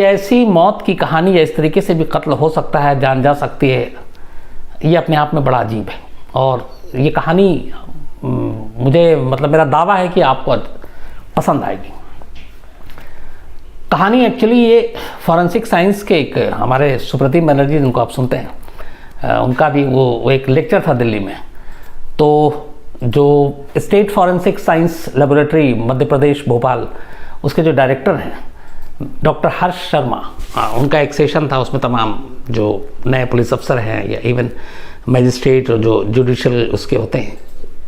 कि ऐसी मौत की कहानी या इस तरीके से भी कत्ल हो सकता है, जान जा सकती है, ये अपने आप में बड़ा अजीब है। और ये कहानी मुझे मतलब मेरा दावा है कि आपको पसंद आएगी। कहानी एक्चुअली ये फॉरेंसिक साइंस के एक हमारे सुप्रतिम बनर्जी जिनको आप सुनते हैं, उनका भी वो एक लेक्चर था दिल्ली में। तो जो state forensic science laboratory Madhya Pradesh Bhopal, उसके जो डायरेक्टर हैं डॉक्टर हर्ष शर्मा, उनका एक सेशन था। उसमें तमाम जो नए पुलिस अफसर हैं या इवन मैजिस्ट्रेट और जो जुडिशल उसके होते हैं,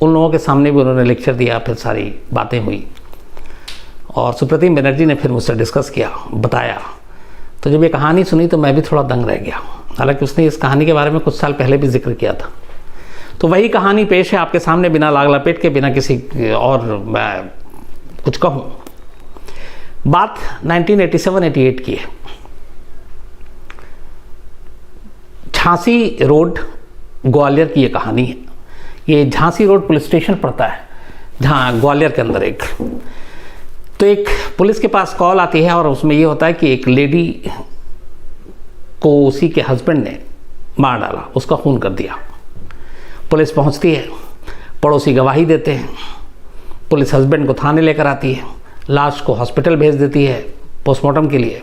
उन लोगों के सामने भी उन्होंने लेक्चर दिया। फिर सारी बातें हुई और सुप्रतिम बनर्जी ने फिर मुझसे डिस्कस किया, बताया। तो जब ये कहानी सुनी तो मैं भी थोड़ा दंग रह गया। हालांकि उसने इस कहानी के बारे में कुछ साल पहले भी जिक्र किया था। तो वही कहानी पेश है आपके सामने, बिना लाग लपेट के, बिना किसी और मैं कुछ कहूँ। बात 1987-88 की है। झांसी रोड ग्वालियर की ये कहानी है। ये झांसी रोड पुलिस स्टेशन पड़ता है जहाँ ग्वालियर के अंदर एक। तो एक पुलिस के पास कॉल आती है और उसमें ये होता है कि एक लेडी को उसी के हस्बैंड ने मार डाला, उसका खून कर दिया। पुलिस पहुंचती है, पड़ोसी गवाही देते हैं, पुलिस हस्बैंड को थाने लेकर आती है, लाश को हॉस्पिटल भेज देती है पोस्टमार्टम के लिए।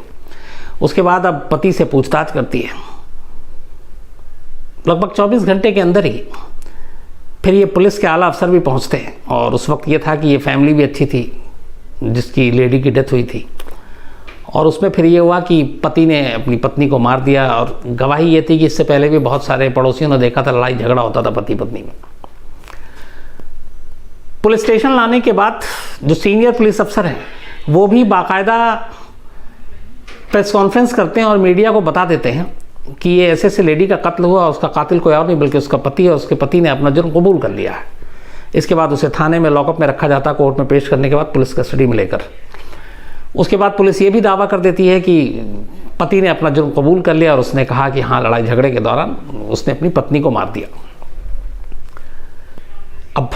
उसके बाद अब पति से पूछताछ करती है। लगभग 24 घंटे के अंदर ही फिर ये पुलिस के आला अफसर भी पहुंचते हैं। और उस वक्त ये था कि ये फैमिली भी अच्छी थी जिसकी लेडी की डेथ हुई थी। और उसमें फिर ये हुआ कि पति ने अपनी पत्नी को मार दिया। और गवाही ये थी कि इससे पहले भी बहुत सारे पड़ोसियों ने देखा था, लड़ाई झगड़ा होता था पति पत्नी में। पुलिस स्टेशन लाने के बाद जो सीनियर पुलिस अफसर हैं वो भी बाकायदा प्रेस कॉन्फ्रेंस करते हैं और मीडिया को बता देते हैं कि ये ऐसे ऐसे लेडी का कत्ल हुआ, उसका कातिल कोई और नहीं बल्कि उसका पति है। उसके पति ने अपना जुर्म कबूल कर लिया है। इसके बाद उसे थाने में लॉकअप में रखा जाता, कोर्ट में पेश करने के बाद पुलिस कस्टडी में लेकर। उसके बाद पुलिस ये भी दावा कर देती है कि पति ने अपना जुर्म कबूल कर लिया और उसने कहा कि हाँ, लड़ाई झगड़े के दौरान उसने अपनी पत्नी को मार दिया। अब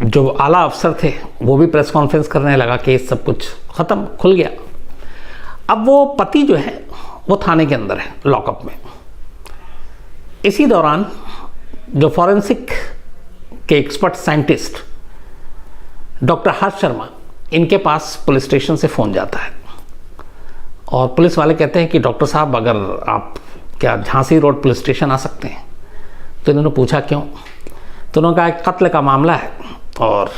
जो आला अफसर थे वो भी प्रेस कॉन्फ्रेंस करने लगा, केस सब कुछ ख़त्म, खुल गया। अब वो पति जो है वो थाने के अंदर है, लॉकअप में। इसी दौरान जो फॉरेंसिक के एक्सपर्ट साइंटिस्ट डॉक्टर हर्ष शर्मा, इनके पास पुलिस स्टेशन से फ़ोन जाता है और पुलिस वाले कहते हैं कि डॉक्टर साहब, अगर आप क्या झांसी रोड पुलिस स्टेशन आ सकते हैं। तो इन्होंने पूछा क्यों? तो उन्होंने कहा कत्ल का मामला है और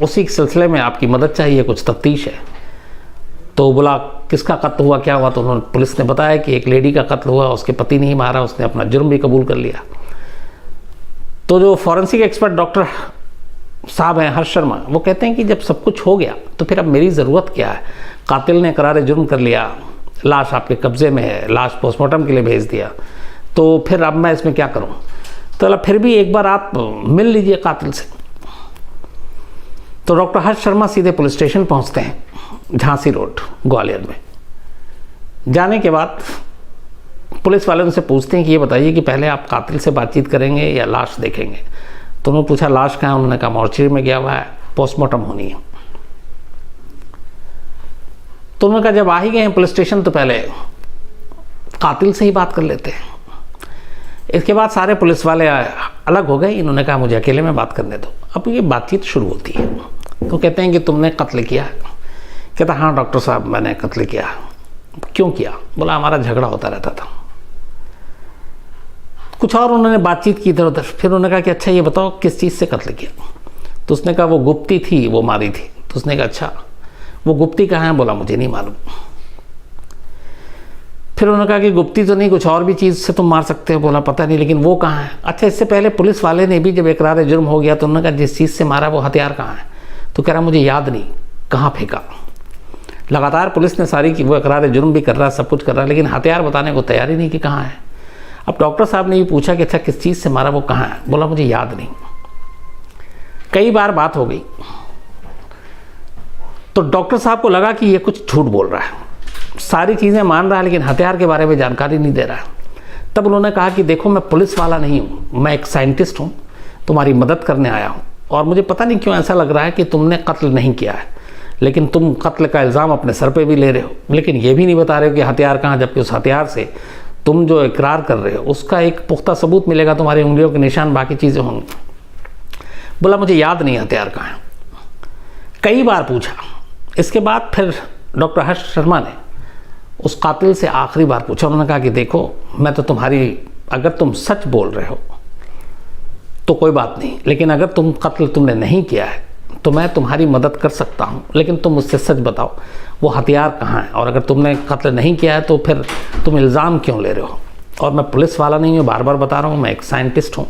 उसी सिलसिले में आपकी मदद चाहिए, कुछ तफ्तीश है। तो बोला किसका कत्ल हुआ, क्या हुआ? तो उन्होंने पुलिस ने बताया कि एक लेडी का कत्ल हुआ, उसके पति ने ही मारा, उसने अपना जुर्म भी कबूल कर लिया। तो जो फॉरेंसिक एक्सपर्ट डॉक्टर साहब हैं हर्ष शर्मा, वो कहते हैं कि जब सब कुछ हो गया तो फिर अब मेरी ज़रूरत क्या है? कातिल ने करार जुर्म कर लिया, लाश आपके कब्ज़े में है, लाश पोस्टमार्टम के लिए भेज दिया, तो फिर अब मैं इसमें क्या करूं? तो फिर भी एक बार आप मिल लीजिए कातिल से। तो डॉक्टर हर्ष शर्मा सीधे पुलिस स्टेशन पहुंचते हैं झांसी रोड ग्वालियर में। जाने के बाद पुलिस वाले उनसे पूछते हैं कि ये बताइए कि पहले आप कातिल से बातचीत करेंगे या लाश देखेंगे? तो उन्होंने पूछा लाश कहाँ है? उन्होंने कहा मॉर्चरी में गया हुआ है, पोस्टमार्टम होनी है। तो उन्होंने कहा जब आ ही गए हैं पुलिस स्टेशन तो पहले कातिल से ही बात कर लेते हैं। इसके बाद सारे पुलिस वाले अलग हो गए। इन्होंने कहा मुझे अकेले में बात करने दो। अब ये बातचीत शुरू होती है। तो कहते हैं कि तुमने कत्ल किया? कहता हाँ डॉक्टर साहब, मैंने कत्ल किया। क्यों किया? बोला हमारा झगड़ा होता रहता था। कुछ और उन्होंने बातचीत की इधर उधर। फिर उन्होंने कहा कि अच्छा ये बताओ किस चीज़ से कत्ल किया? तो उसने कहा वो गुप्ती थी, वो मारी थी। तो उसने कहा अच्छा वो गुप्ती कहाँ है? बोला मुझे नहीं मालूम। फिर उन्होंने कहा कि गुप्ती तो नहीं, कुछ और भी चीज़ से तुम मार सकते हो। बोला पता नहीं, लेकिन वो कहाँ है? अच्छा इससे पहले पुलिस वाले ने भी जब इकरार जुर्म हो गया तो उन्होंने कहा जिस चीज़ से मारा वो हथियार कहाँ है? तो कह रहा मुझे याद नहीं, कहाँ फेंका। लगातार पुलिस ने सारी की वो इकरार जुर्म भी कर रहा है, सब कुछ कर रहा है, लेकिन हथियार बताने को तैयार ही नहीं कि कहाँ है। अब डॉक्टर साहब ने भी पूछा कि अच्छा किस चीज़ से मारा, वो कहाँ है? बोला मुझे याद नहीं। कई बार बात हो गई तो डॉक्टर साहब को लगा कि ये कुछ झूठ बोल रहा है, सारी चीज़ें मान रहा है लेकिन हथियार के बारे में जानकारी नहीं दे रहा है। तब उन्होंने कहा कि देखो मैं पुलिस वाला नहीं हूँ, मैं एक साइंटिस्ट हूँ, तुम्हारी मदद करने आया हूँ और मुझे पता नहीं क्यों ऐसा लग रहा है कि तुमने कत्ल नहीं किया है, लेकिन तुम कत्ल का इल्ज़ाम अपने सर पे भी ले रहे हो, लेकिन ये भी नहीं बता रहे हो कि हथियार कहाँ, जबकि उस हथियार से तुम जो इकरार कर रहे हो उसका एक पुख्ता सबूत मिलेगा, तुम्हारी उंगलियों के निशान, बाकी चीज़ें होंगी। बोला मुझे याद नहीं हथियार कहाँ है। कई बार पूछा। इसके बाद फिर डॉक्टर हर्ष शर्मा ने उस कातिल से आखिरी बार पूछा। उन्होंने कहा कि देखो, मैं तो तुम्हारी, अगर तुम सच बोल रहे हो तो कोई बात नहीं, लेकिन अगर कत्ल तुमने नहीं किया है तो मैं तुम्हारी मदद कर सकता हूँ, लेकिन तुम मुझसे सच बताओ वो हथियार कहाँ है, और अगर तुमने कत्ल नहीं किया है तो फिर तुम इल्ज़ाम क्यों ले रहे हो। और मैं पुलिस वाला नहीं हूँ, बार बार बता रहा हूँ, मैं एक साइंटिस्ट हूँ,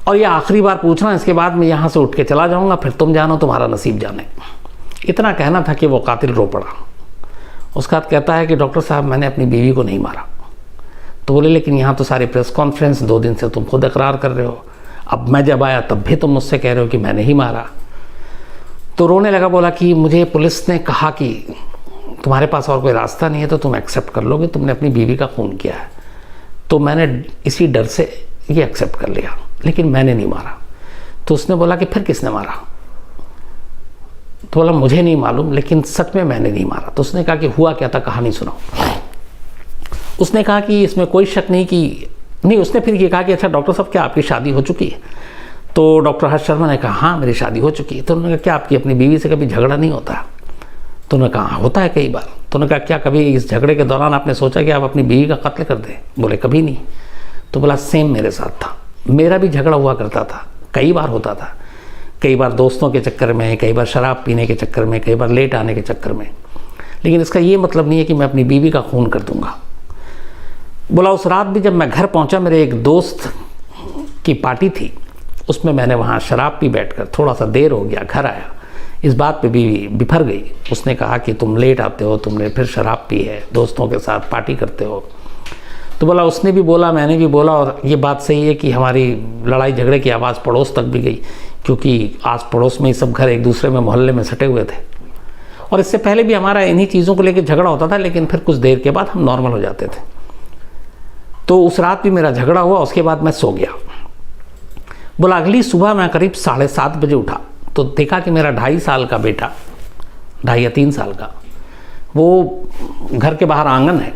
और ये आखिरी बार पूछना, इसके बाद मैं यहाँ से उठ के चला जाऊँगा, फिर तुम जानो, तुम्हारा नसीब जाने। इतना कहना था कि वो कातिल रो पड़ा। उसका कहता है कि डॉक्टर साहब, मैंने अपनी बीवी को नहीं मारा। तो बोले लेकिन यहाँ तो सारी प्रेस कॉन्फ्रेंस 2 दिन से तुम खुद इकरार कर रहे हो, अब मैं जब आया तब भी तुम मुझसे कह रहे हो कि मैंने ही मारा। तो रोने लगा, बोला कि मुझे पुलिस ने कहा कि तुम्हारे पास और कोई रास्ता नहीं है तो तुम एक्सेप्ट कर लोगे, तुमने अपनी बीवी का खून किया है, तो मैंने इसी डर से ये एक्सेप्ट कर लिया, लेकिन मैंने नहीं मारा। तो उसने बोला कि फिर किसने मारा। तो बोला मुझे नहीं मालूम, लेकिन सच में मैंने नहीं मारा। तो उसने कहा कि हुआ क्या था, कहानी सुनाओ। उसने कहा कि इसमें कोई शक नहीं कि नहीं। उसने फिर ये कहा कि अच्छा डॉक्टर साहब, क्या आपकी शादी हो चुकी है। तो डॉक्टर हर्ष शर्मा ने कहा हाँ मेरी शादी हो चुकी है। तो उन्होंने कहा क्या आपकी अपनी बीवी से कभी झगड़ा नहीं होता। तो उन्होंने कहा होता है कई बार। तो उन्होंने कहा क्या कभी इस झगड़े के दौरान आपने सोचा कि आप अपनी बीवी का कत्ल कर दें। बोले कभी नहीं। तो बोला सेम मेरे साथ था, मेरा भी झगड़ा हुआ करता था, कई बार होता था, कई बार दोस्तों के चक्कर में, कई बार शराब पीने के चक्कर में, कई बार लेट आने के चक्कर में, लेकिन इसका ये मतलब नहीं है कि मैं अपनी बीवी का खून कर दूंगा। बोला उस रात भी जब मैं घर पहुंचा, मेरे एक दोस्त की पार्टी थी, उसमें मैंने वहाँ शराब पी बैठकर, थोड़ा सा देर हो गया, घर आया, इस बात पे बीवी बिफर गई। उसने कहा कि तुम लेट आते हो, तुमने फिर शराब पी है, दोस्तों के साथ पार्टी करते हो। तो बोला उसने भी बोला, मैंने भी बोला, और ये बात सही है कि हमारी लड़ाई झगड़े की आवाज़ पड़ोस तक भी गई, क्योंकि आस पड़ोस में ही सब घर एक दूसरे में मोहल्ले में सटे हुए थे, और इससे पहले भी हमारा इन्हीं चीज़ों को लेकर झगड़ा होता था, लेकिन फिर कुछ देर के बाद हम नॉर्मल हो जाते थे। तो उस रात भी मेरा झगड़ा हुआ, उसके बाद मैं सो गया। बोला अगली सुबह मैं करीब 7:30 बजे उठा तो देखा कि मेरा 2.5 साल का बेटा, 2.5 या 3 साल का, वो घर के बाहर आंगन है,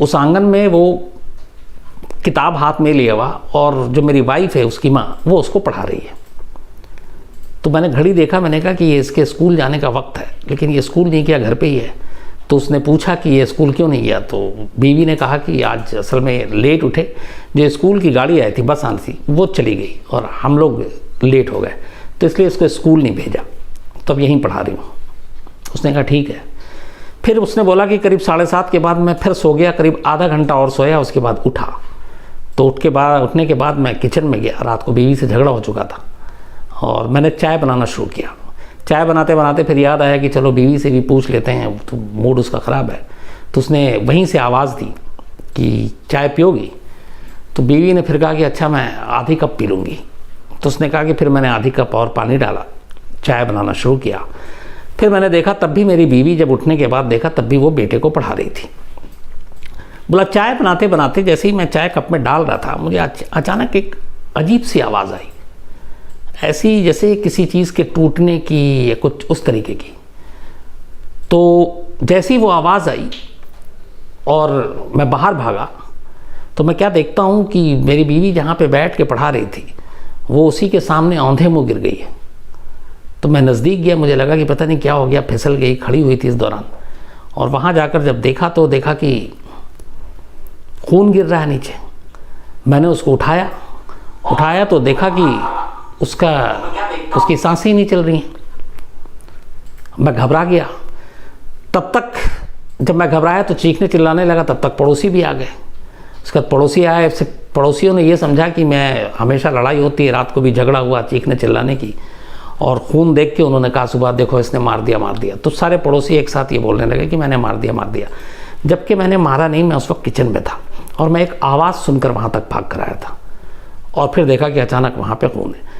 उस आंगन में वो किताब हाथ में लिया हुआ, और जो मेरी वाइफ है उसकी माँ, वो उसको पढ़ा रही है। तो मैंने घड़ी देखा, मैंने कहा कि ये इसके स्कूल जाने का वक्त है, लेकिन ये स्कूल नहीं किया, घर पे ही है। तो उसने पूछा कि ये स्कूल क्यों नहीं गया। तो बीवी ने कहा कि आज असल में लेट उठे, जो स्कूल की गाड़ी आई थी, बस आनी थी, वो चली गई और हम लोग लेट हो गए, तो इसलिए इसको स्कूल नहीं भेजा, तो अब यहीं पढ़ा रही हूँ। उसने कहा ठीक है। फिर उसने बोला कि करीब 7:30 के बाद मैं फिर सो गया, करीब आधा घंटा और सोया, उसके बाद उठा। तो उठने के बाद मैं किचन में गया, रात को बीवी से झगड़ा हो चुका था, और मैंने चाय बनाना शुरू किया। चाय बनाते बनाते फिर याद आया कि चलो बीवी से भी पूछ लेते हैं, तो मूड उसका ख़राब है। तो उसने वहीं से आवाज़ दी कि चाय पियोगी। तो बीवी ने फिर कहा कि अच्छा मैं आधी कप पी लूँगी। तो उसने कहा कि फिर मैंने आधी कप और पानी डाला, चाय बनाना शुरू किया। फिर मैंने देखा, तब भी मेरी बीवी जब उठने के बाद देखा, तब भी वो बेटे को पढ़ा रही थी। बोला चाय बनाते बनाते जैसे ही मैं चाय कप में डाल रहा था, मुझे अचानक एक अजीब सी आवाज़ आई, ऐसी जैसे किसी चीज़ के टूटने की या कुछ उस तरीके की। तो जैसे ही वो आवाज़ आई और मैं बाहर भागा, तो मैं क्या देखता हूँ कि मेरी बीवी जहाँ पे बैठ के पढ़ा रही थी, वो उसी के सामने औंधे मुँह गिर गई है। तो मैं नज़दीक गया, मुझे लगा कि पता नहीं क्या हो गया, फिसल गई, खड़ी हुई थी इस दौरान। और वहाँ जाकर जब देखा तो देखा कि खून गिर रहा है नीचे। मैंने उसको उठाया तो देखा कि उसकी सांसें ही नहीं चल रही हैं। मैं घबरा गया। तब तक जब मैं घबराया तो चीखने चिल्लाने लगा, तब तक पड़ोसी भी आ गए। उसके बाद पड़ोसी आए, पड़ोसियों ने ये समझा कि मैं, हमेशा लड़ाई होती है, रात को भी झगड़ा हुआ चीखने चिल्लाने की, और खून देख के उन्होंने कहा सुबह देखो इसने मार दिया। तो सारे पड़ोसी एक साथ ये बोलने लगे कि मैंने मार दिया, जबकि मैंने मारा नहीं। मैं उस वक्त किचन में था और मैं एक आवाज़ सुनकर वहाँ तक भाग कर आया था, और फिर देखा कि अचानक वहाँ पे खून है।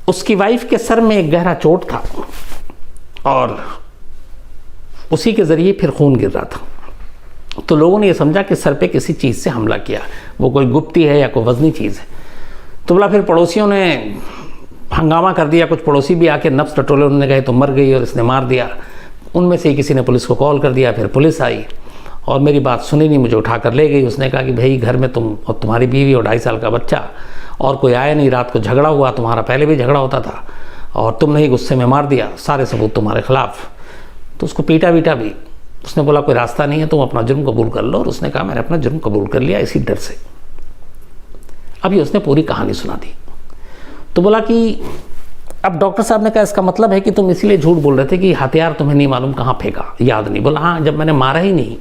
उसकी वाइफ के सर में एक गहरा चोट था, और उसी के ज़रिए फिर खून गिर रहा था। तो लोगों ने ये समझा कि सर पे किसी चीज़ से हमला किया, वो कोई गुप्ती है या कोई वजनी चीज़ है। तो बोला फिर पड़ोसियों ने हंगामा कर दिया, कुछ पड़ोसी भी आके नब्स टटोले, उन्होंने कहा तो मर गई और इसने मार दिया। उनमें से किसी ने पुलिस को कॉल कर दिया, फिर पुलिस आई और मेरी बात सुनी नहीं, मुझे उठा कर ले गई। उसने कहा कि भाई घर में तुम और तुम्हारी बीवी और 2.5 साल का बच्चा और कोई आया नहीं, रात को झगड़ा हुआ, तुम्हारा पहले भी झगड़ा होता था और तुमने ही गुस्से में मार दिया, सारे सबूत तुम्हारे खिलाफ। तो उसको पीटा भी। उसने बोला कोई रास्ता नहीं है, तुम अपना जुर्म कबूल कर लो। और उसने कहा मैंने अपना जुर्म कबूल कर लिया इसी डर से। अभी उसने पूरी कहानी सुना दी। तो बोला कि अब डॉक्टर साहब ने कहा इसका मतलब है कि तुम इसलिए झूठ बोल रहे थे कि हथियार तुम्हें नहीं मालूम कहाँ फेंका, याद नहीं। बोला हाँ, जब मैंने मारा ही नहीं,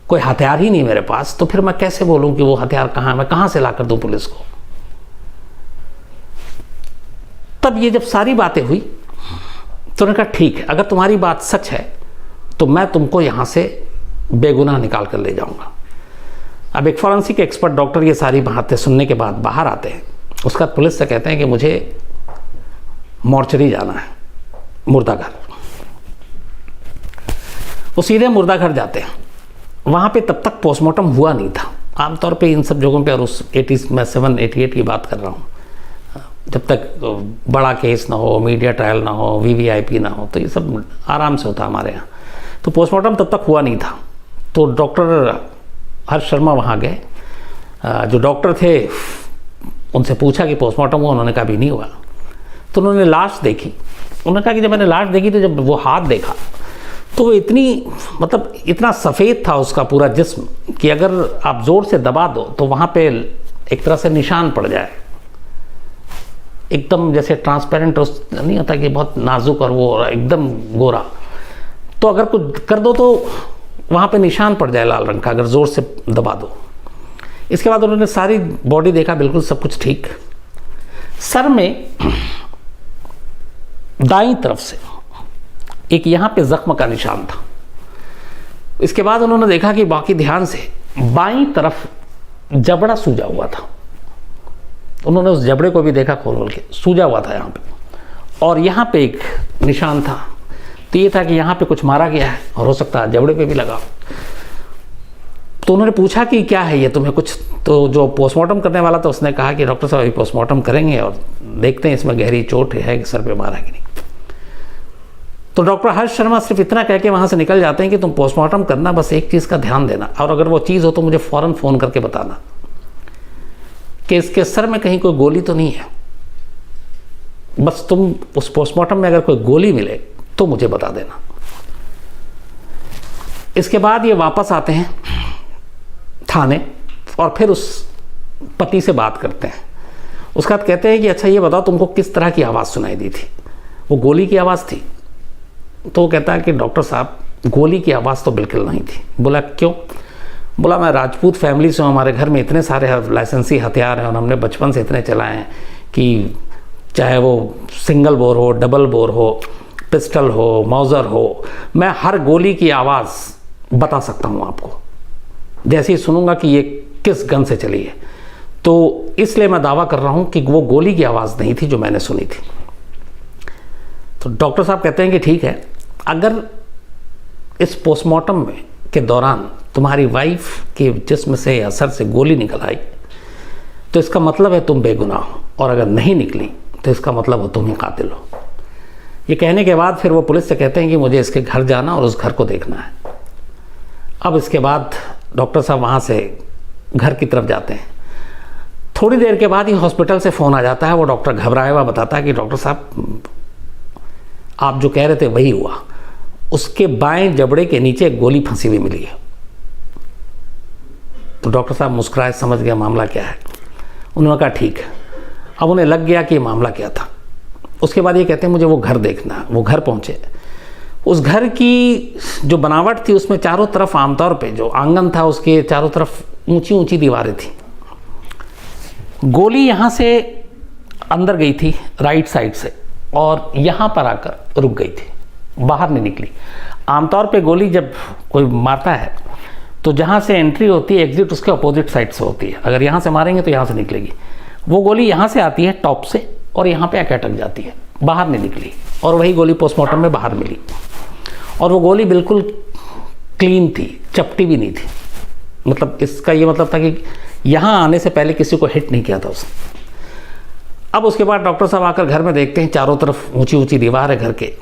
कोई हथियार ही नहीं मेरे पास, तो फिर मैं कैसे बोलूं कि वो हथियार कहाँ है, मैं कहाँ से ला कर दूं पुलिस को। तब ये जब सारी बातें हुई तो उन्होंने कहा ठीक है, अगर तुम्हारी बात सच है तो मैं तुमको यहाँ से बेगुनाह निकाल कर ले जाऊँगा। अब एक फॉरेंसिक एक्सपर्ट डॉक्टर ये सारी बातें सुनने के बाद बाहर आते हैं। उसके बाद पुलिस से कहते हैं कि मुझे मॉर्चरी जाना है, मुर्दाघर। वो सीधे मुर्दाघर जाते हैं। वहाँ पे तब तक पोस्टमार्टम हुआ नहीं था। आमतौर पे इन सब जगहों पे, और उस 87-88 की बात कर रहा हूँ, जब तक बड़ा केस ना हो, मीडिया ट्रायल ना हो, VVIP ना हो, तो ये सब आराम से होता हमारे यहाँ। तो पोस्टमार्टम तब तक हुआ नहीं था। तो डॉक्टर हर्ष शर्मा वहाँ गए। जो डॉक्टर थे उनसे पूछा कि पोस्टमार्टम हुआ, उन्होंने कहा भी नहीं हुआ। तो उन्होंने लाश देखी। उन्होंने कहा कि जब मैंने लाश देखी तो जब वो हाथ देखा तो वो इतना सफ़ेद था उसका पूरा जिस्म कि अगर आप ज़ोर से दबा दो तो वहाँ पे एक तरह से निशान पड़ जाए, एकदम जैसे ट्रांसपेरेंट नहीं होता कि बहुत नाजुक और वो एकदम गोरा। तो अगर कुछ कर दो तो वहाँ पे निशान पड़ जाए लाल रंग का, अगर ज़ोर से दबा दो। इसके बाद उन्होंने सारी बॉडी देखा, बिल्कुल सब कुछ ठीक। सर में दाईं तरफ से एक यहाँ पे जख्म का निशान था। इसके बाद उन्होंने देखा कि बाकी ध्यान से बाईं तरफ जबड़ा सूजा हुआ था। उन्होंने उस जबड़े को भी देखा खोल के, सूजा हुआ था यहाँ पे, और यहाँ पे एक निशान था। तो ये था कि यहाँ पे कुछ मारा गया है और हो सकता है जबड़े पे भी लगा। तो उन्होंने पूछा कि क्या है ये, तुम्हें कुछ? तो जो पोस्टमार्टम करने वाला था उसने कहा कि डॉक्टर साहब अभी पोस्टमार्टम करेंगे और देखते हैं इसमें गहरी चोट है कि सर पे मारा कि नहीं। तो डॉक्टर हर्ष शर्मा सिर्फ इतना कह के वहाँ से निकल जाते हैं कि तुम पोस्टमार्टम करना, बस एक चीज़ का ध्यान देना, और अगर वो चीज़ हो तो मुझे फ़ौरन फ़ोन करके बताना कि इसके सर में कहीं कोई गोली तो नहीं है। बस तुम उस पोस्टमार्टम में अगर कोई गोली मिले तो मुझे बता देना। इसके बाद ये वापस आते हैं थाने और फिर उस पति से बात करते हैं। उसके बाद कहते हैं कि अच्छा ये बताओ तुमको किस तरह की आवाज़ सुनाई दी थी? वो गोली की आवाज़ थी? तो वो कहता है कि डॉक्टर साहब गोली की आवाज़ तो बिल्कुल नहीं थी। बोला क्यों? बोला मैं राजपूत फैमिली से हूँ, हमारे घर में इतने सारे लाइसेंसी हथियार हैं और हमने बचपन से इतने चलाए हैं कि चाहे वो सिंगल बोर हो, डबल बोर हो, पिस्टल हो, माउज़र हो, मैं हर गोली की आवाज़ बता सकता हूँ आपको, जैसे ही सुनूंगा कि ये किस गन से चली है। तो इसलिए मैं दावा कर रहा हूँ कि वो गोली की आवाज़ नहीं थी जो मैंने सुनी थी। तो डॉक्टर साहब कहते हैं कि ठीक है, अगर इस पोस्टमार्टम में के दौरान तुम्हारी वाइफ के जिस्म से या सर से गोली निकल आई तो इसका मतलब है तुम बेगुनाह हो, और अगर नहीं निकली तो इसका मतलब हो तुम ही कातिल हो। ये कहने के बाद फिर वो पुलिस से कहते हैं कि मुझे इसके घर जाना और उस घर को देखना है। अब इसके बाद डॉक्टर साहब वहाँ से घर की तरफ जाते हैं। थोड़ी देर के बाद ही हॉस्पिटल से फ़ोन आ जाता है। वो डॉक्टर घबराया हुआ बताता है कि डॉक्टर साहब आप जो कह रहे थे वही हुआ, उसके बाएं जबड़े के नीचे गोली फंसी हुई मिली है। तो डॉक्टर साहब मुस्कुराए, समझ गया मामला क्या है। उन्होंने कहा ठीक है। अब उन्हें लग गया कि ये मामला क्या था। उसके बाद ये कहते हैं मुझे वो घर देखना है। वो घर पहुँचे। उस घर की जो बनावट थी उसमें चारों तरफ, आमतौर पे जो आंगन था उसके चारों तरफ ऊंची ऊंची दीवारें थी। गोली यहाँ से अंदर गई थी राइट साइड से और यहाँ पर आकर रुक गई थी, बाहर नहीं निकली। आमतौर पे गोली जब कोई मारता है तो जहाँ से एंट्री होती है एग्जिट उसके अपोजिट साइड से होती है। अगर यहाँ से मारेंगे तो यहाँ से निकलेगी। वो गोली यहाँ से आती है टॉप से और यहाँ पे आके अटक जाती है, बाहर नहीं निकली। और वही गोली पोस्टमार्टम में बाहर मिली। और वो गोली बिल्कुल क्लीन थी, चपटी भी नहीं थी। मतलब इसका ये मतलब था कि यहाँ आने से पहले किसी को हिट नहीं किया था उसने। अब उसके बाद डॉक्टर साहब आकर घर में देखते हैं चारों तरफ ऊंची ऊंची दीवार है घर के,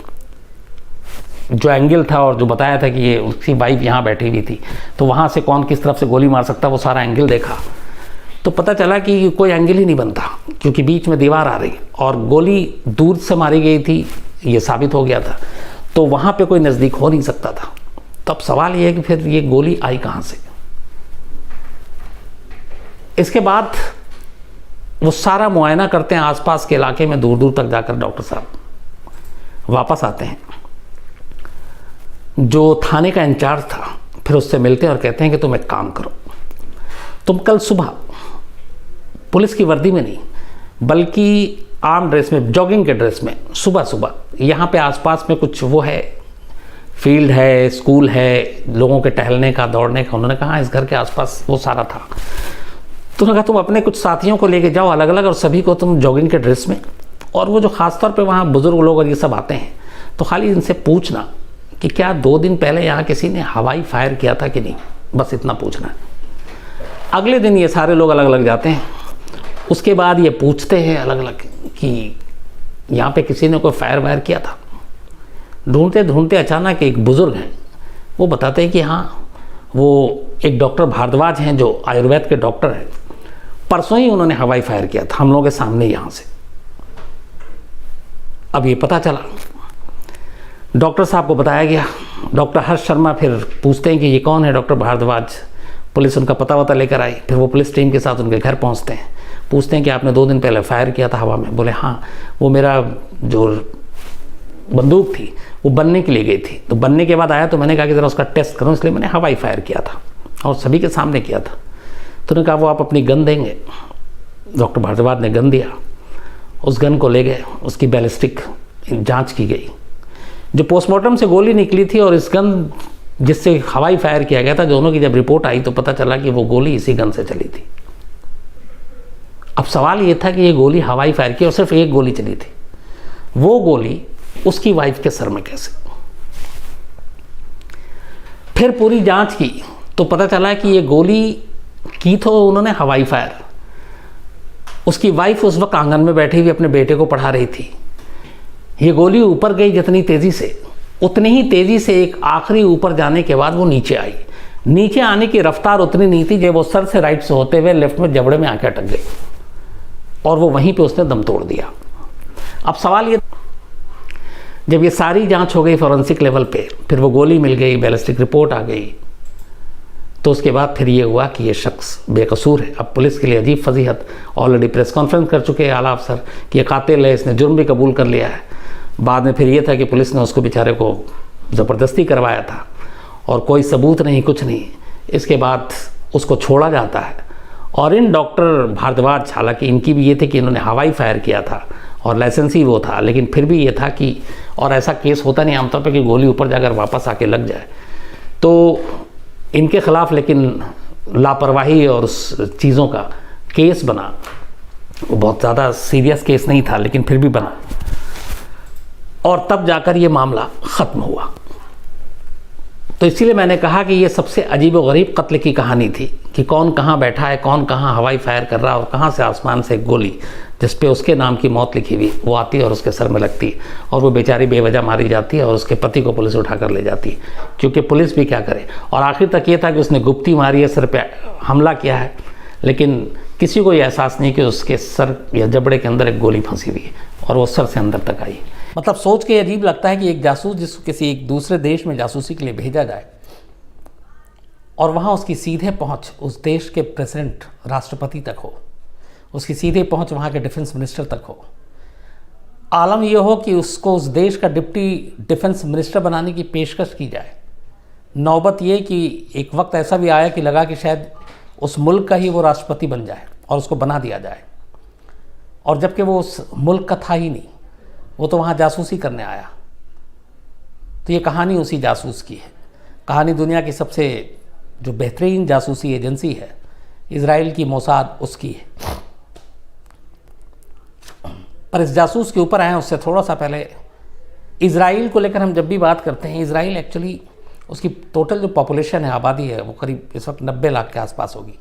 जो एंगल था और जो बताया था कि ये उसकी वाइफ यहाँ बैठी हुई थी, तो वहाँ से कौन किस तरफ से गोली मार सकता, वो सारा एंगल देखा तो पता चला कि कोई एंगल ही नहीं बनता, क्योंकि बीच में दीवार आ रही और गोली दूर से मारी गई थी, ये साबित हो गया था। तो वहाँ पे कोई नज़दीक हो नहीं सकता था। तब सवाल ये है कि फिर ये गोली आई कहाँ से। इसके बाद वो सारा मुआयना करते हैं आसपास के इलाके में, दूर दूर तक जाकर डॉक्टर साहब वापस आते हैं। जो थाने का इंचार्ज था फिर उससे मिलते हैं और कहते हैं कि तुम एक काम करो, तुम कल सुबह पुलिस की वर्दी में नहीं बल्कि आर्म ड्रेस में, जॉगिंग के ड्रेस में सुबह सुबह यहाँ पे आसपास में कुछ वो है, फील्ड है, स्कूल है, लोगों के टहलने का, दौड़ने का। उन्होंने कहा इस घर के आसपास वो सारा था। तो उन्होंने कहा तुम अपने कुछ साथियों को लेके जाओ अलग अलग, और सभी को तुम जॉगिंग के ड्रेस में, और वो जो खासतौर पे वहाँ बुजुर्ग लोग और ये सब आते हैं तो खाली इनसे पूछना कि क्या 2 दिन पहले यहाँ किसी ने हवाई फायर किया था कि नहीं, बस इतना पूछना है। अगले दिन ये सारे लोग अलग अलग जाते हैं। उसके बाद ये पूछते हैं अलग अलग कि यहाँ पे किसी ने कोई फायर वायर किया था। ढूंढते ढूंढते अचानक एक बुज़ुर्ग हैं, वो बताते हैं कि हाँ, वो एक डॉक्टर भारद्वाज हैं जो आयुर्वेद के डॉक्टर हैं, परसों ही उन्होंने हवाई फायर किया था हम लोगों के सामने यहाँ से। अब ये पता चला, डॉक्टर साहब को बताया गया। डॉक्टर हर्ष शर्मा फिर पूछते हैं कि ये कौन है डॉक्टर भारद्वाज। पुलिस उनका पता वता लेकर आई। फिर वो पुलिस टीम के साथ उनके घर पहुँचते हैं, पूछते हैं कि आपने 2 दिन पहले फायर किया था हवा में। बोले हाँ, वो मेरा जो बंदूक थी वो बनने के लिए गई थी, तो बनने के बाद आया तो मैंने कहा कि ज़रा उसका टेस्ट करूँ, इसलिए मैंने हवाई फायर किया था और सभी के सामने किया था। तो उन्होंने कहा वो आप अपनी गन देंगे। डॉक्टर भारद्वाज ने गन दिया, उस गन को ले गए, उसकी बैलिस्टिक जांच की गई। जो पोस्टमार्टम से गोली निकली थी और इस गन जिससे हवाई फायर किया गया था, दोनों की जब रिपोर्ट आई तो पता चला कि वो गोली इसी गन से चली थी। अब सवाल ये था कि ये गोली हवाई फायर की और सिर्फ एक गोली चली थी, वो गोली उसकी वाइफ के सर में कैसे। फिर पूरी जांच की तो पता चला कि ये गोली की तो उन्होंने हवाई फायर, उसकी वाइफ उस वक्त आंगन में बैठी हुई अपने बेटे को पढ़ा रही थी। ये गोली ऊपर गई जितनी तेज़ी से, उतनी ही तेज़ी से एक आखिरी ऊपर जाने के बाद वो नीचे आई। नीचे आने की रफ्तार उतनी नहीं थी जब वो सर से राइट से होते हुए लेफ्ट में जबड़े में आके अटक गई और वो वहीं पे उसने दम तोड़ दिया। अब सवाल ये, जब ये सारी जांच हो गई फॉरेंसिक लेवल पे, फिर वो गोली मिल गई, बैलिस्टिक रिपोर्ट आ गई, तो उसके बाद फिर ये हुआ कि ये शख्स बेकसूर है। अब पुलिस के लिए अजीब फजीहत, ऑलरेडी प्रेस कॉन्फ्रेंस कर चुके हैं आला अफसर कि ये कातिल है, इसने जुर्म भी कबूल कर लिया है। बाद में फिर ये था कि पुलिस ने उसको बेचारे को ज़बरदस्ती करवाया था और कोई सबूत नहीं, कुछ नहीं। इसके बाद उसको छोड़ा जाता है। और इन डॉक्टर भारद्वाज, हालांकि इनकी भी ये थे कि इन्होंने हवाई फायर किया था और लाइसेंस ही वो था, लेकिन फिर भी ये था कि, और ऐसा केस होता नहीं आमतौर पे कि गोली ऊपर जाकर वापस आके लग जाए, तो इनके खिलाफ लेकिन लापरवाही और उस चीज़ों का केस बना। वो बहुत ज़्यादा सीरियस केस नहीं था लेकिन फिर भी बना, और तब जाकर ये मामला ख़त्म हुआ। तो इसीलिए मैंने कहा कि ये सबसे अजीब व गरीब कत्ल की कहानी थी कि कौन कहाँ बैठा है, कौन कहाँ हवाई फायर कर रहा है और कहाँ से आसमान से एक गोली जिस पे उसके नाम की मौत लिखी हुई वो आती है और उसके सर में लगती है और वो बेचारी बेवजह मारी जाती है और उसके पति को पुलिस उठा कर ले जाती है, क्योंकि पुलिस भी क्या करे। और आखिर तक ये था कि उसने गुप्ती मारी है, सर पे हमला किया है, लेकिन किसी को ये एहसास नहीं कि उसके सर या जबड़े के अंदर एक गोली फंसी हुई है और वो सर से अंदर तक आई। मतलब सोच के अजीब लगता है कि एक जासूस जिसको किसी एक दूसरे देश में जासूसी के लिए भेजा जाए और वहाँ उसकी सीधे पहुँच उस देश के प्रेसिडेंट, राष्ट्रपति तक हो, उसकी सीधे पहुँच वहाँ के डिफेंस मिनिस्टर तक हो। आलम यह हो कि उसको उस देश का डिप्टी डिफेंस मिनिस्टर बनाने की पेशकश की जाए। नौबत ये कि एक वक्त ऐसा भी आया कि लगा कि शायद उस मुल्क का ही वो राष्ट्रपति बन जाए और उसको बना दिया जाए, और जबकि वो उस मुल्क का था ही नहीं, वो तो वहाँ जासूसी करने आया। तो ये कहानी उसी जासूस की है। कहानी दुनिया की सबसे जो बेहतरीन जासूसी एजेंसी है इज़राइल की, मोसाद, उसकी है। पर इस जासूस के ऊपर आए उससे थोड़ा सा पहले, इज़राइल को लेकर हम जब भी बात करते हैं, इज़राइल एक्चुअली उसकी टोटल जो पॉपुलेशन है, आबादी है, वो करीब इस वक्त 90 लाख के आसपास होगी।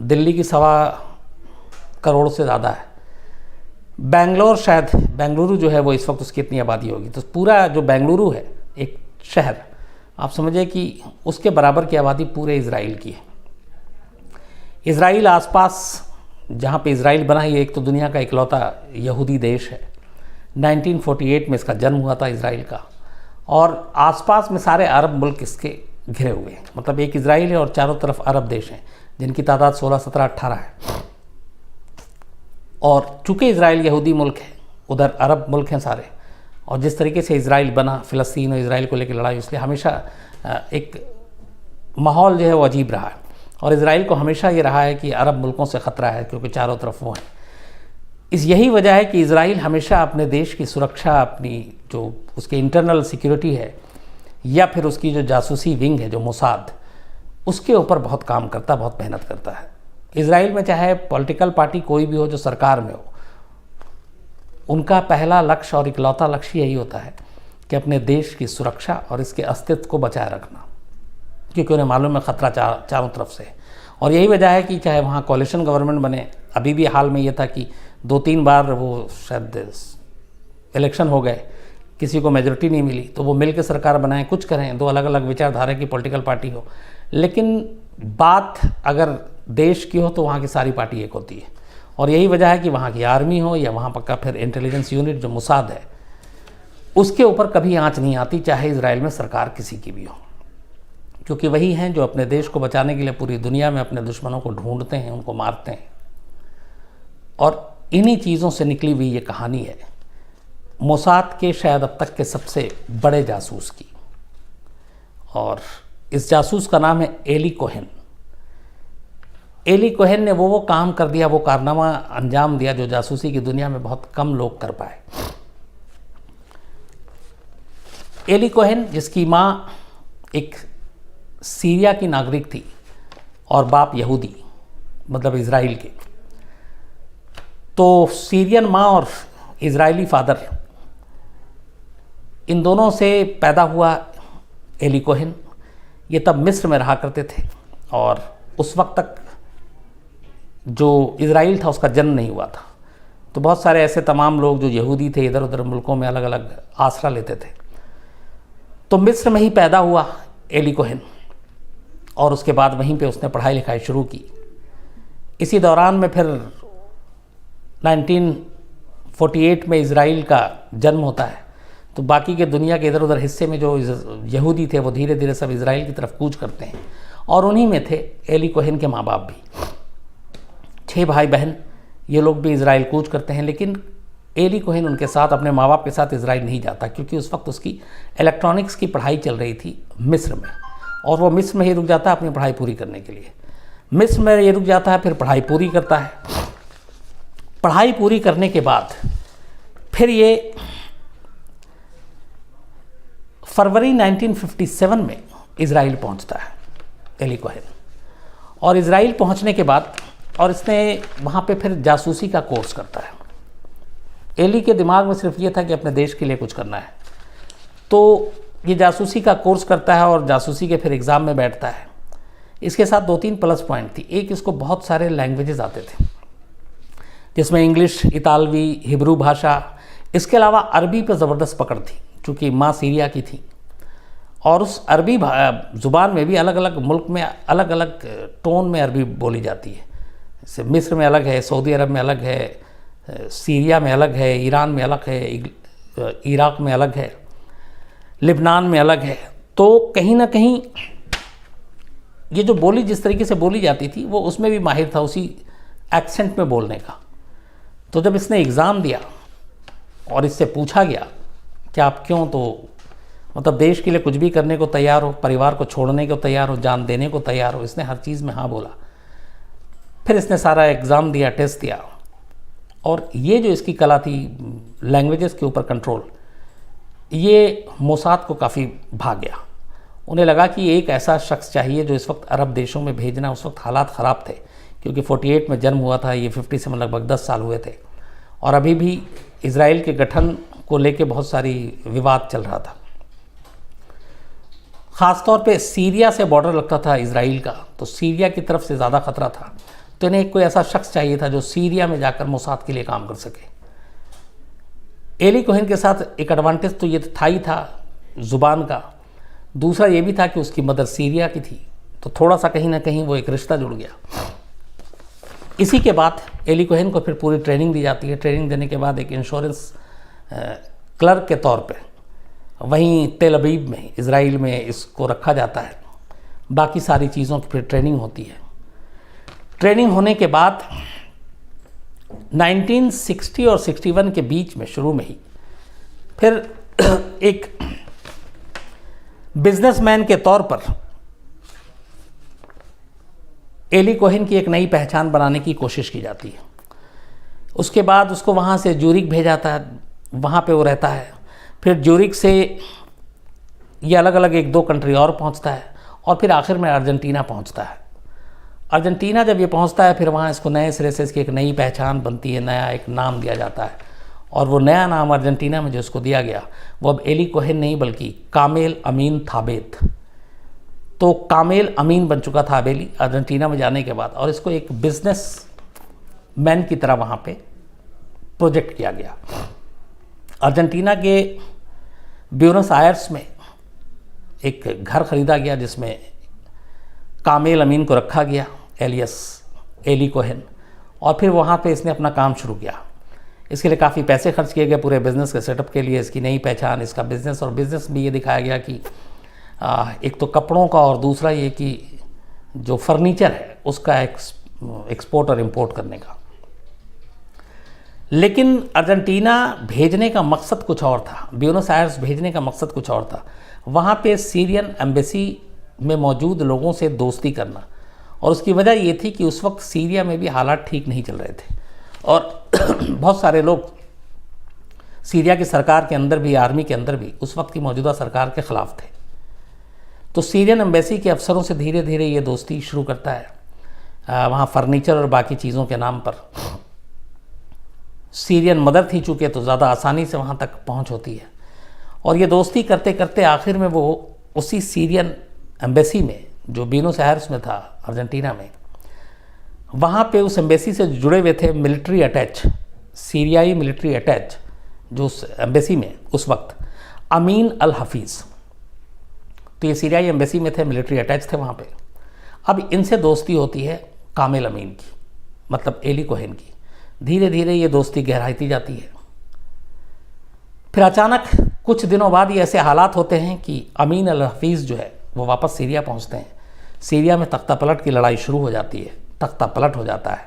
दिल्ली की 1.25 करोड़ से ज़्यादा है। बेंगलोर, शायद बेंगलुरु जो है वो इस वक्त उसकी इतनी आबादी होगी, तो पूरा जो बेंगलुरु है एक शहर, आप समझिए कि उसके बराबर की आबादी पूरे इजराइल की है। इजराइल आसपास जहाँ पे इजराइल बना, ये एक तो दुनिया का इकलौता यहूदी देश है। 1948 में इसका जन्म हुआ था इजराइल का, और आसपास में सारे अरब मुल्क इसके घिरे हुए हैं। मतलब एक इजराइल है और चारों तरफ अरब देश हैं जिनकी तादाद 16, 17, 18 है। और चूँकि इजराइल यहूदी मुल्क है, उधर अरब मुल्क हैं सारे, और जिस तरीके से इजराइल बना, फ़िलिस्तीन और इजराइल को लेकर लड़ाई, इसलिए हमेशा एक माहौल जो है वो अजीब रहा है। और इजराइल को हमेशा ये रहा है कि अरब मुल्कों से ख़तरा है, क्योंकि चारों तरफ वो हैं। यही वजह है कि इजराइल हमेशा अपने देश की सुरक्षा, अपनी जो उसकी इंटरनल सिक्योरिटी है, या फिर उसकी जो जासूसी विंग है, जो मोसाद, उसके ऊपर बहुत काम करता, बहुत मेहनत करता है। इजराइल में चाहे पॉलिटिकल पार्टी कोई भी हो जो सरकार में हो, उनका पहला लक्ष्य और इकलौता लक्ष्य यही होता है कि अपने देश की सुरक्षा और इसके अस्तित्व को बचाए रखना, क्योंकि उन्हें मालूम है ख़तरा चारों तरफ से। और यही वजह है कि चाहे वहाँ कोalition गवर्नमेंट बने, अभी भी हाल में ये था कि 2-3 बार वो शायद इलेक्शन हो गए, किसी को मेजॉरिटी नहीं मिली, तो वो मिल के सरकार बनाएं, कुछ करें, दो अलग अलग विचारधारा की पॉलिटिकल पार्टी हो, लेकिन बात अगर देश की हो तो वहाँ की सारी पार्टी एक होती है। और यही वजह है कि वहाँ की आर्मी हो या वहाँ का फिर इंटेलिजेंस यूनिट जो मोसाद है, उसके ऊपर कभी आँच नहीं आती, चाहे इजराइल में सरकार किसी की भी हो, क्योंकि वही हैं जो अपने देश को बचाने के लिए पूरी दुनिया में अपने दुश्मनों को ढूंढते हैं, उनको मारते हैं। और इन्हीं चीज़ों से निकली हुई ये कहानी है मोसाद के शायद अब तक के सबसे बड़े जासूस की। और इस जासूस का नाम है एली कोहेन। एली कोहेन ने वो काम कर दिया, वो कारनामा अंजाम दिया जो जासूसी की दुनिया में बहुत कम लोग कर पाए। एली कोहेन, जिसकी माँ एक सीरिया की नागरिक थी और बाप यहूदी, मतलब इजराइल के, तो सीरियन माँ और इजरायली फादर, इन दोनों से पैदा हुआ एली कोहेन। ये तब मिस्र में रहा करते थे, और उस वक्त तक जो इजराइल था उसका जन्म नहीं हुआ था। तो बहुत सारे ऐसे तमाम लोग जो यहूदी थे, इधर उधर मुल्कों में अलग अलग आसरा लेते थे। तो मिस्र में ही पैदा हुआ एली कोहेन, और उसके बाद वहीं पे उसने पढ़ाई लिखाई शुरू की। इसी दौरान में फिर 1948 में इजराइल का जन्म होता है। तो बाकी के दुनिया के इधर उधर हिस्से में जो यहूदी थे वो धीरे धीरे सब इजराइल की तरफ कूच करते हैं, और उन्हीं में थे एली कोहेन के माँ बाप भी। 6 भाई बहन, ये लोग भी इजराइल कूच करते हैं, लेकिन एली कोहेन उनके साथ, अपने माँ बाप के साथ इजराइल नहीं जाता, क्योंकि उस वक्त उसकी इलेक्ट्रॉनिक्स की पढ़ाई चल रही थी मिस्र में, और वो मिस्र में ही रुक जाता है अपनी पढ़ाई पूरी करने के लिए। मिस्र में ये रुक जाता है, फिर पढ़ाई पूरी करता है। पढ़ाई पूरी करने के बाद फिर ये फरवरी 1957 में इजराइल पहुंचता है एली कोहेन। और इजराइल पहुंचने के बाद, और इसने वहाँ पे फिर जासूसी का कोर्स करता है। एली के दिमाग में सिर्फ ये था कि अपने देश के लिए कुछ करना है, तो ये जासूसी का कोर्स करता है और जासूसी के फिर एग्ज़ाम में बैठता है। इसके साथ 2-3 प्लस पॉइंट थी। एक, इसको बहुत सारे लैंग्वेजेस आते थे, जिसमें इंग्लिश, इतालवी, हिब्रू भाषा, इसके अलावा अरबी पर ज़बरदस्त पकड़ थी, चूँकि माँ सीरिया की थी। और उस अरबी ज़ुबान में भी अलग अलग मुल्क में अलग अलग टोन में अरबी बोली जाती है। जैसे मिस्र में अलग है, सऊदी अरब में अलग है, सीरिया में अलग है, ईरान में अलग है, इराक़ में अलग है, लिबनान में अलग है। तो कहीं ना कहीं ये जो बोली जिस तरीके से बोली जाती थी, वो उसमें भी माहिर था, उसी एक्सेंट में बोलने का। तो जब इसने एग्ज़ाम दिया और इससे पूछा गया कि आप क्यों, तो मतलब देश के लिए कुछ भी करने को तैयार हो, परिवार को छोड़ने को तैयार हो, जान देने को तैयार हो, इसने हर चीज़ में हाँ बोला। फिर इसने सारा एग्ज़ाम दिया, टेस्ट दिया, और ये जो इसकी कला थी लैंग्वेजेस के ऊपर कंट्रोल, ये मोसाद को काफ़ी भाग गया। उन्हें लगा कि एक ऐसा शख्स चाहिए जो इस वक्त अरब देशों में भेजना, उस वक्त हालात ख़राब थे, क्योंकि 48 में जन्म हुआ था, ये 50 से लगभग 10 साल हुए थे, और अभी भी इजराइल के गठन को लेके बहुत सारी विवाद चल रहा था। ख़ास तौर पे सीरिया से बॉर्डर लगता था इजराइल का, तो सीरिया की तरफ से ज़्यादा ख़तरा था। तो इन्हें कोई ऐसा शख्स चाहिए था जो सीरिया में जाकर मोसाद के लिए काम कर सके। एली कोहेन के साथ एक एडवांटेज तो ये था ही था ज़ुबान का, दूसरा ये भी था कि उसकी मदर सीरिया की थी, तो थोड़ा सा कहीं ना कहीं वो एक रिश्ता जुड़ गया। इसी के बाद एली कोहेन को फिर पूरी ट्रेनिंग दी जाती है। ट्रेनिंग देने के बाद एक इंश्योरेंस क्लर्क के तौर पे वहीं तेल अवीव में, इज़राइल में इसको रखा जाता है। बाकी सारी चीज़ों की फिर ट्रेनिंग होती है। ट्रेनिंग होने के बाद 1960 और 61 के बीच में, शुरू में ही, फिर एक बिजनेसमैन के तौर पर एली कोहेन की एक नई पहचान बनाने की कोशिश की जाती है। उसके बाद उसको वहाँ से ज्यूरिक भेजा जाता है, वहाँ पे वो रहता है। फिर ज्यूरिक से ये अलग अलग 1-2 कंट्री और पहुँचता है और फिर आखिर में अर्जेंटीना पहुँचता है। अर्जेंटीना जब ये पहुँचता है फिर वहाँ इसको नए सिरे से इसकी एक नई पहचान बनती है, नया एक नाम दिया जाता है। और वो नया नाम अर्जेंटीना में जो इसको दिया गया वो अब एली कोहेन नहीं बल्कि कामेल अमीन थाबेत। तो कामेल अमीन बन चुका था एली अर्जेंटीना में जाने के बाद, और इसको एक बिजनेस मैन की तरह वहाँ पे प्रोजेक्ट किया गया। अर्जेंटीना के ब्यूनस आयर्स में एक घर खरीदा गया जिसमें कामेल अमीन को रखा गया, एलियस एली कोहेन, और फिर वहाँ पे इसने अपना काम शुरू किया। इसके लिए काफ़ी पैसे खर्च किए गए पूरे बिज़नेस के सेटअप के लिए, इसकी नई पहचान, इसका बिज़नेस। और बिज़नेस भी ये दिखाया गया कि एक तो कपड़ों का और दूसरा ये कि जो फर्नीचर है उसका एक्सपोर्ट और इंपोर्ट करने का। लेकिन अर्जेंटीना भेजने का मकसद कुछ और था, ब्यूनस आयर्स भेजने का मकसद कुछ और था। वहाँ पे सीरियन एम्बेसी में मौजूद लोगों से दोस्ती करना, और उसकी वजह ये थी कि उस वक्त सीरिया में भी हालात ठीक नहीं चल रहे थे और बहुत सारे लोग सीरिया की सरकार के अंदर भी, आर्मी के अंदर भी उस वक्त की मौजूदा सरकार के ख़िलाफ़ थे। तो सीरियन एम्बेसी के अफसरों से धीरे धीरे ये दोस्ती शुरू करता है। वहाँ फर्नीचर और बाकी चीज़ों के नाम पर सीरियन मदर थी चूँकि, तो ज़्यादा आसानी से वहाँ तक पहुँच होती है। और ये दोस्ती करते करते आखिर में वो उसी सीरियन एम्बेसी में जो ब्यूनस आयर्स में था अर्जेंटीना में, वहाँ पे उस एम्बेसी से जुड़े हुए थे मिलिट्री अटैच, सीरियाई मिलिट्री अटैच जो उस एम्बेसी में उस वक्त अमीन अल हफीज़। तो ये सीरियाई एम्बेसी में थे, मिलिट्री अटैच थे वहाँ पे। अब इनसे दोस्ती होती है कामेल अमीन की, मतलब एली कोहेन की। धीरे धीरे ये दोस्ती गहराती जाती है। फिर अचानक कुछ दिनों बाद ये ऐसे हालात होते हैं कि अमीन अल हफीज़ जो है वो वापस सीरिया पहुँचते हैं। सीरिया में तख्ता पलट की लड़ाई शुरू हो जाती है, तख्ता पलट हो जाता है।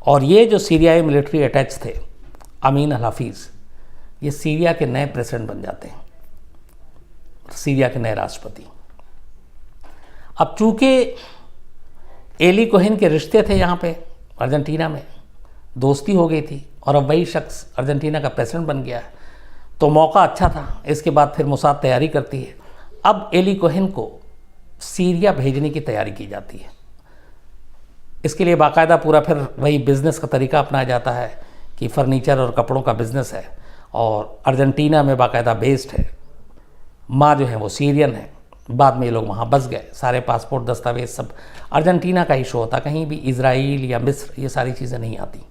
और ये जो सीरियाई मिलिट्री अटैच थे अमीन अल हफीज़, ये सीरिया के नए प्रेसिडेंट बन जाते हैं, सीरिया के नए राष्ट्रपति। अब चूँकि एली कोहेन के रिश्ते थे यहाँ पे अर्जेंटीना में, दोस्ती हो गई थी और अब वही शख्स अर्जेंटीना का प्रेसिडेंट बन गया है, तो मौका अच्छा था। इसके बाद फिर मोसाद तैयारी करती है। अब एली कोहेन को सीरिया भेजने की तैयारी की जाती है। इसके लिए बाकायदा पूरा फिर वही बिज़नेस का तरीका अपनाया जाता है कि फर्नीचर और कपड़ों का बिज़नेस है और अर्जेंटीना में बाकायदा बेस्ड है। माँ जो है वो सीरियन है। बाद में ये लोग वहाँ बस गए, सारे पासपोर्ट दस्तावेज सब अर्जेंटीना का ही शो होता, कहीं भी इज़राइल या मिस्र ये सारी चीज़ें नहीं आती।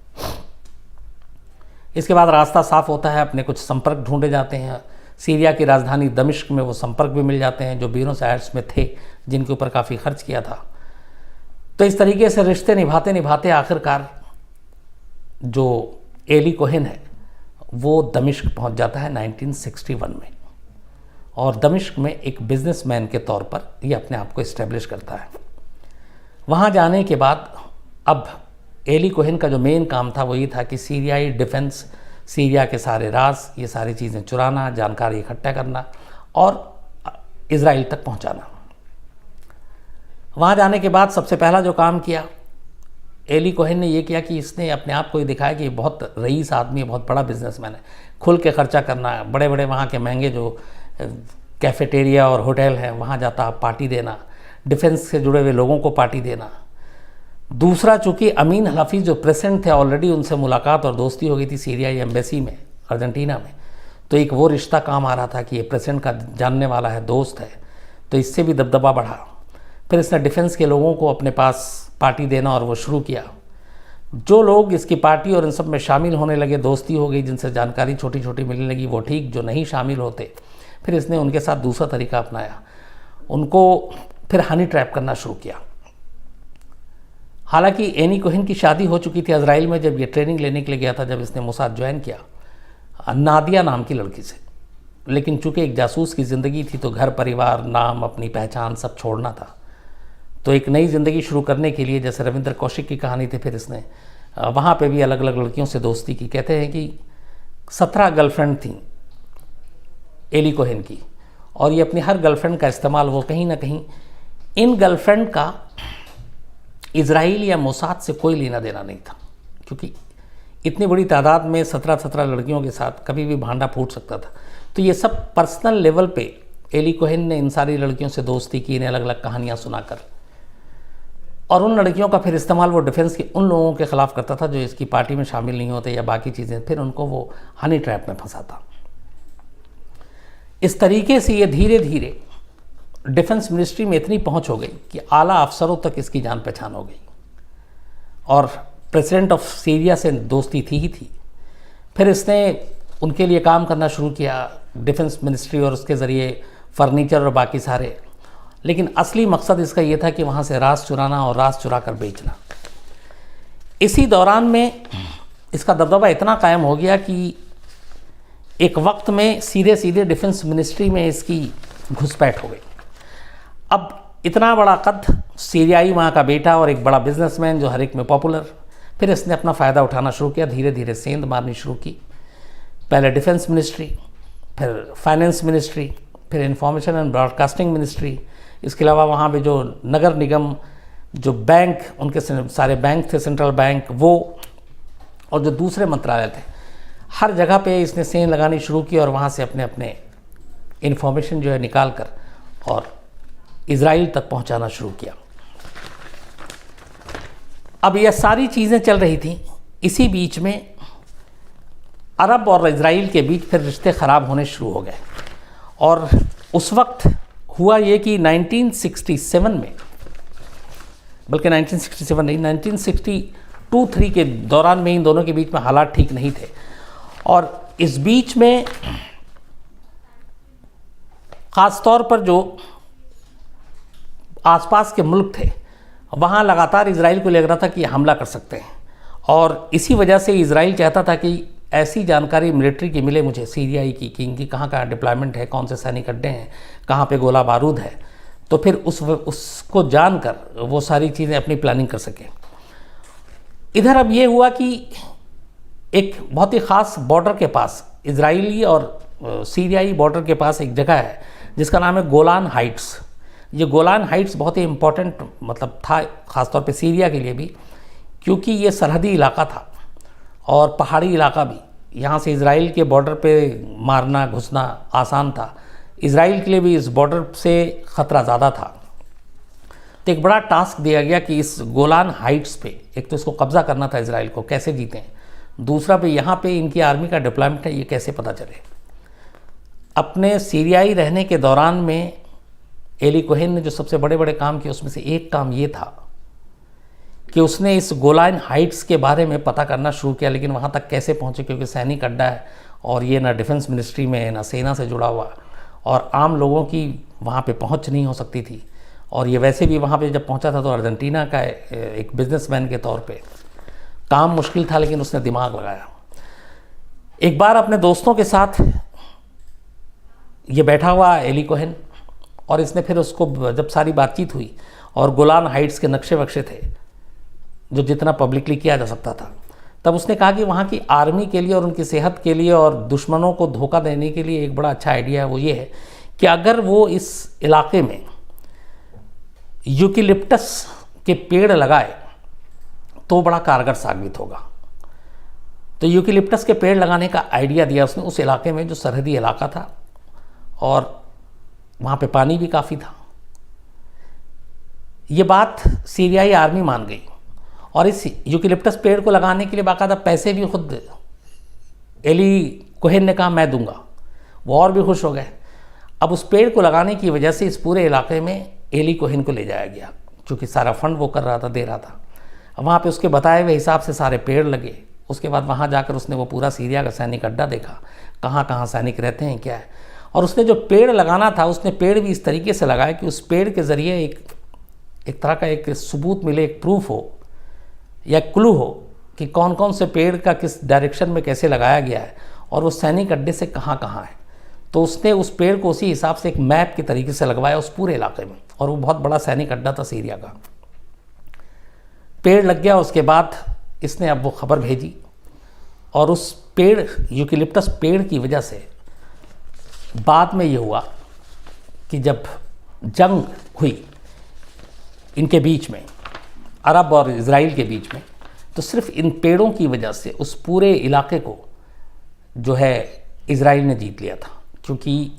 इसके बाद रास्ता साफ़ होता है, अपने कुछ संपर्क ढूंढे जाते हैं। सीरिया की राजधानी दमिश्क में वो संपर्क भी मिल जाते हैं जो ब्यूनस आयर्स में थे, जिनके ऊपर काफ़ी खर्च किया था। तो इस तरीके से रिश्ते निभाते निभाते आखिरकार जो एली कोहेन है वो दमिश्क पहुंच जाता है 1961 में, और दमिश्क में एक बिजनेसमैन के तौर पर ये अपने आप को इस्टेब्लिश करता है। वहाँ जाने के बाद अब एली कोहेन का जो मेन काम था वो ये था कि सीरियाई डिफेंस, सीरिया के सारे राज, ये सारी चीज़ें चुराना, जानकारी इकट्ठा करना और इज़राइल तक पहुँचाना। वहाँ जाने के बाद सबसे पहला जो काम किया एली कोहेन ने ये किया कि इसने अपने आप को ये दिखाया कि बहुत रईस आदमी है, बहुत बड़ा बिजनेसमैन है। खुल के खर्चा करना, बड़े बड़े वहाँ के महंगे जो कैफेटेरिया और होटल हैं वहाँ जाता पार्टी देना, डिफेंस से जुड़े हुए लोगों को पार्टी देना। दूसरा, चूँकि अमीन अल हफीज़ जो प्रेसिडेंट थे ऑलरेडी उनसे मुलाकात और दोस्ती हो गई थी सीरियाई एम्बेसी में अर्जेंटीना में, तो एक वो रिश्ता काम आ रहा था कि ये प्रेसिडेंट का जानने वाला है, दोस्त है, तो इससे भी दबदबा बढ़ा। फिर इसने डिफेंस के लोगों को अपने पास पार्टी देना और वो शुरू किया। जो लोग इसकी पार्टी और इन सब में शामिल होने लगे, दोस्ती हो गई, जिनसे जानकारी छोटी छोटी मिलने लगी, वो ठीक। जो नहीं शामिल होते, फिर इसने उनके साथ दूसरा तरीका अपनाया, उनको फिर हनी ट्रैप करना शुरू किया। हालांकि एनी कोहेन की शादी हो चुकी थी इजराइल में जब ये ट्रेनिंग लेने के लिए गया था, जब इसने मोसाद ज्वाइन किया नादिया नाम की लड़की से। लेकिन चूंकि एक जासूस की ज़िंदगी थी तो घर परिवार, नाम, अपनी पहचान सब छोड़ना था। तो एक नई ज़िंदगी शुरू करने के लिए, जैसे रविंद्र कौशिक की कहानी थी, फिर इसने वहाँ पे भी अलग अलग लड़कियों से दोस्ती की। कहते हैं कि 17 गर्लफ्रेंड थी एली कोहेन की, और ये अपनी हर गर्लफ्रेंड का इस्तेमाल, वो कहीं ना कहीं इन गर्लफ्रेंड का इजराइल या मोसाद से कोई लेना देना नहीं था, क्योंकि इतनी बड़ी तादाद में 17 लड़कियों के साथ कभी भी भांडा फूट सकता था। तो ये सब पर्सनल लेवल पे एली कोहेन ने इन सारी लड़कियों से दोस्ती की, इन्हें अलग अलग कहानियाँ सुनाकर, और उन लड़कियों का फिर इस्तेमाल वो डिफेंस के उन लोगों के ख़िलाफ़ करता था जो इसकी पार्टी में शामिल नहीं होते या बाकी चीज़ें, फिर उनको वो हनी ट्रैप में फंसाता। इस तरीके से ये धीरे धीरे डिफेंस मिनिस्ट्री में इतनी पहुंच हो गई कि आला अफसरों तक इसकी जान पहचान हो गई, और प्रेसिडेंट ऑफ सीरिया से दोस्ती थी ही थी। फिर इसने उनके लिए काम करना शुरू किया, डिफेंस मिनिस्ट्री, और उसके ज़रिए फर्नीचर और बाकी सारे। लेकिन असली मकसद इसका ये था कि वहाँ से रास चुराना और रास चुरा कर बेचना। इसी दौरान में इसका दबदबा इतना कायम हो गया कि एक वक्त में सीधे सीधे डिफेंस मिनिस्ट्री में इसकी घुसपैठ हो गई। अब इतना बड़ा कद, सीरियाई वहाँ का बेटा और एक बड़ा बिजनेसमैन जो हर एक में पॉपुलर। फिर इसने अपना फ़ायदा उठाना शुरू किया, धीरे धीरे सेंध मारनी शुरू की। पहले डिफेंस मिनिस्ट्री, फिर फाइनेंस मिनिस्ट्री, फिर इंफॉर्मेशन एंड ब्रॉडकास्टिंग मिनिस्ट्री। इसके अलावा वहाँ पे जो नगर निगम, जो बैंक, उनके सारे बैंक थे, सेंट्रल बैंक, वो, और जो दूसरे मंत्रालय थे, हर जगह पे इसने सेंध लगानी शुरू की और वहाँ से अपने अपने इन्फॉर्मेशन जो है निकाल कर और इजराइल तक पहुँचाना शुरू किया। अब यह सारी चीज़ें चल रही थी। इसी बीच में अरब और इजराइल के बीच फिर रिश्ते ख़राब होने शुरू हो गए, और उस वक्त हुआ ये कि 1967 में, बल्कि 1967 नहीं, 1962-63 के दौरान में इन दोनों के बीच में हालात ठीक नहीं थे। और इस बीच में ख़ास तौर पर जो आसपास के मुल्क थे, वहाँ लगातार इजराइल को लग रहा था कि हमला कर सकते हैं, और इसी वजह से इजराइल चाहता था कि ऐसी जानकारी मिलिट्री की मिले मुझे, सीरियाई की, कि इनकी कहाँ कहाँ डिप्लॉयमेंट है, कौन से सैनिक अड्डे हैं, कहाँ पे गोला बारूद है, तो फिर उसको जानकर वो सारी चीज़ें अपनी प्लानिंग कर सके। इधर अब ये हुआ कि एक बहुत ही ख़ास बॉर्डर के पास, इजराइली और सीरियाई बॉर्डर के पास एक जगह है जिसका नाम है गोलान हाइट्स। ये गोलान हाइट्स बहुत ही इम्पोर्टेंट मतलब था, ख़ासतौर पे सीरिया के लिए भी, क्योंकि ये सरहदी इलाका था और पहाड़ी इलाका भी। यहाँ से इजराइल के बॉर्डर पे मारना घुसना आसान था, इजराइल के लिए भी इस बॉर्डर से ख़तरा ज़्यादा था। तो एक बड़ा टास्क दिया गया कि इस गोलान हाइट्स पे, एक तो इसको कब्ज़ा करना था इजराइल को, कैसे जीतें, दूसरा पे यहाँ पे इनकी आर्मी का डिप्लॉयमेंट है, ये कैसे पता चले। अपने सीरियाई रहने के दौरान में एली कोहेन ने जो सबसे बड़े बड़े काम किए, उसमें से एक काम ये था कि उसने इस गोलान हाइट्स के बारे में पता करना शुरू किया। लेकिन वहाँ तक कैसे पहुँचे, क्योंकि सैनिक अड्डा है और ये ना डिफेंस मिनिस्ट्री में है, ना सेना से जुड़ा हुआ, और आम लोगों की वहाँ पे पहुँच नहीं हो सकती थी। और ये वैसे भी वहाँ पे जब पहुँचा था तो अर्जेंटीना का एक बिजनेसमैन के तौर पे काम मुश्किल था, लेकिन उसने दिमाग लगाया। एक बार अपने दोस्तों के साथ ये बैठा हुआ एली कोहेन, और इसने फिर उसको जब सारी बातचीत हुई और गोलान हाइट्स के नक्शे वक्शे थे जो जितना पब्लिकली किया जा सकता था, तब उसने कहा कि वहाँ की आर्मी के लिए और उनकी सेहत के लिए और दुश्मनों को धोखा देने के लिए एक बड़ा अच्छा आइडिया है, वो ये है कि अगर वो इस इलाके में यूकेलिप्टस के पेड़ लगाए तो बड़ा कारगर साबित होगा। तो यूकेलिप्टस के पेड़ लगाने का आइडिया दिया उसने उस इलाके में जो सरहदी इलाका था और वहाँ पे पानी भी काफ़ी था। ये बात सीरियाई आर्मी मान गई और इस यूकेलिप्टस पेड़ को लगाने के लिए बाकायदा पैसे भी खुद एली कोहेन ने कहा मैं दूंगा। वो और भी खुश हो गए। अब उस पेड़ को लगाने की वजह से इस पूरे इलाके में एली कोहेन को ले जाया गया, क्योंकि सारा फंड वो कर रहा था, दे रहा था। वहाँ पे उसके बताए हुए हिसाब से सारे पेड़ लगे। उसके बाद वहाँ जाकर उसने वो पूरा सीरिया का सैनिक अड्डा देखा, कहाँ कहाँ सैनिक रहते हैं क्या है। और उसने जो पेड़ लगाना था उसने पेड़ भी इस तरीके से लगाया कि उस पेड़ के ज़रिए एक तरह का एक सबूत मिले, एक प्रूफ हो या क्लू हो कि कौन कौन से पेड़ का किस डायरेक्शन में कैसे लगाया गया है और वो सैनिक अड्डे से कहाँ कहाँ है। तो उसने उस पेड़ को उसी हिसाब से एक मैप के तरीके से लगवाया उस पूरे इलाके में, और वो बहुत बड़ा सैनिक अड्डा था सीरिया का। पेड़ लग गया। उसके बाद इसने अब वो खबर भेजी, और उस पेड़ यूकेलिप्टस पेड़ की वजह से बाद में ये हुआ कि जब जंग हुई इनके बीच में, अरब और इज़राइल के बीच में, तो सिर्फ इन पेड़ों की वजह से उस पूरे इलाके को जो है इज़राइल ने जीत लिया था। क्योंकि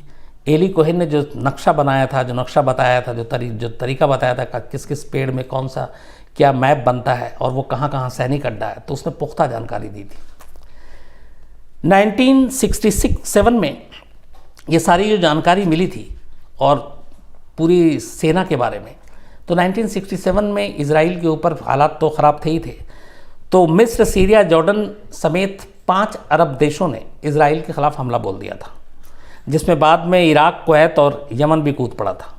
एली कोहेन ने जो नक्शा बनाया था, जो नक्शा बताया था, जो तरीका बताया था किस किस पेड़ में कौन सा क्या मैप बनता है और वो कहाँ कहाँ सैनिक अड्डा है, तो उसने पुख्ता जानकारी दी थी। 1967 में ये सारी जो जानकारी मिली थी और पूरी सेना के बारे में, तो 1967 में इज़राइल के ऊपर हालात तो ख़राब थे ही थे। तो मिस्र, सीरिया, जॉर्डन समेत 5 अरब देशों ने इज़राइल के ख़िलाफ़ हमला बोल दिया था, जिसमें बाद में इराक, कुवैत और यमन भी कूद पड़ा था।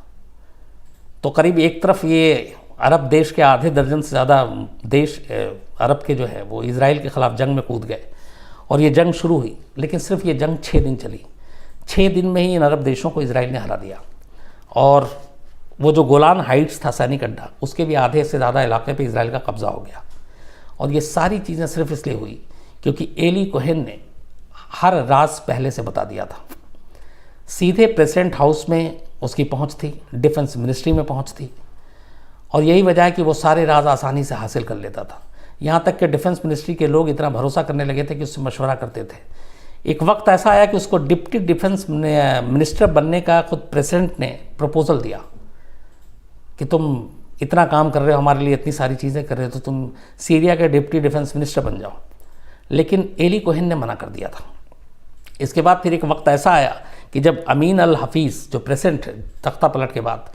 तो करीब एक तरफ ये अरब देश के आधे दर्जन से ज़्यादा देश अरब के जो है वो इज़राइल के ख़िलाफ़ जंग में कूद गए, और ये जंग शुरू हुई। लेकिन सिर्फ ये जंग 6 दिन चली। 6 दिन में ही इन अरब देशों को इज़राइल ने हरा दिया, और वो जो गोलान हाइट्स था सैनिक अड्डा, उसके भी आधे से ज़्यादा इलाके पे इज़राइल का कब्ज़ा हो गया। और ये सारी चीज़ें सिर्फ इसलिए हुई क्योंकि एली कोहेन ने हर राज पहले से बता दिया था। सीधे प्रेसिडेंट हाउस में उसकी पहुंच थी, डिफेंस मिनिस्ट्री में पहुंच थी, और यही वजह है कि वो सारे राज आसानी से हासिल कर लेता था। यहाँ तक कि डिफेंस मिनिस्ट्री के लोग इतना भरोसा करने लगे थे कि उससे मशवरा करते थे। एक वक्त ऐसा आया कि उसको डिप्टी डिफेंस मिनिस्टर बनने का खुद प्रेसिडेंट ने प्रपोजल दिया कि तुम इतना काम कर रहे हो, हमारे लिए इतनी सारी चीज़ें कर रहे हो, तो तुम सीरिया के डिप्टी डिफेंस मिनिस्टर बन जाओ। लेकिन एली कोहेन ने मना कर दिया था। इसके बाद फिर एक वक्त ऐसा आया कि जब अमीन अल हफीज़ जो प्रेसिडेंट तख्ता पलट के बाद,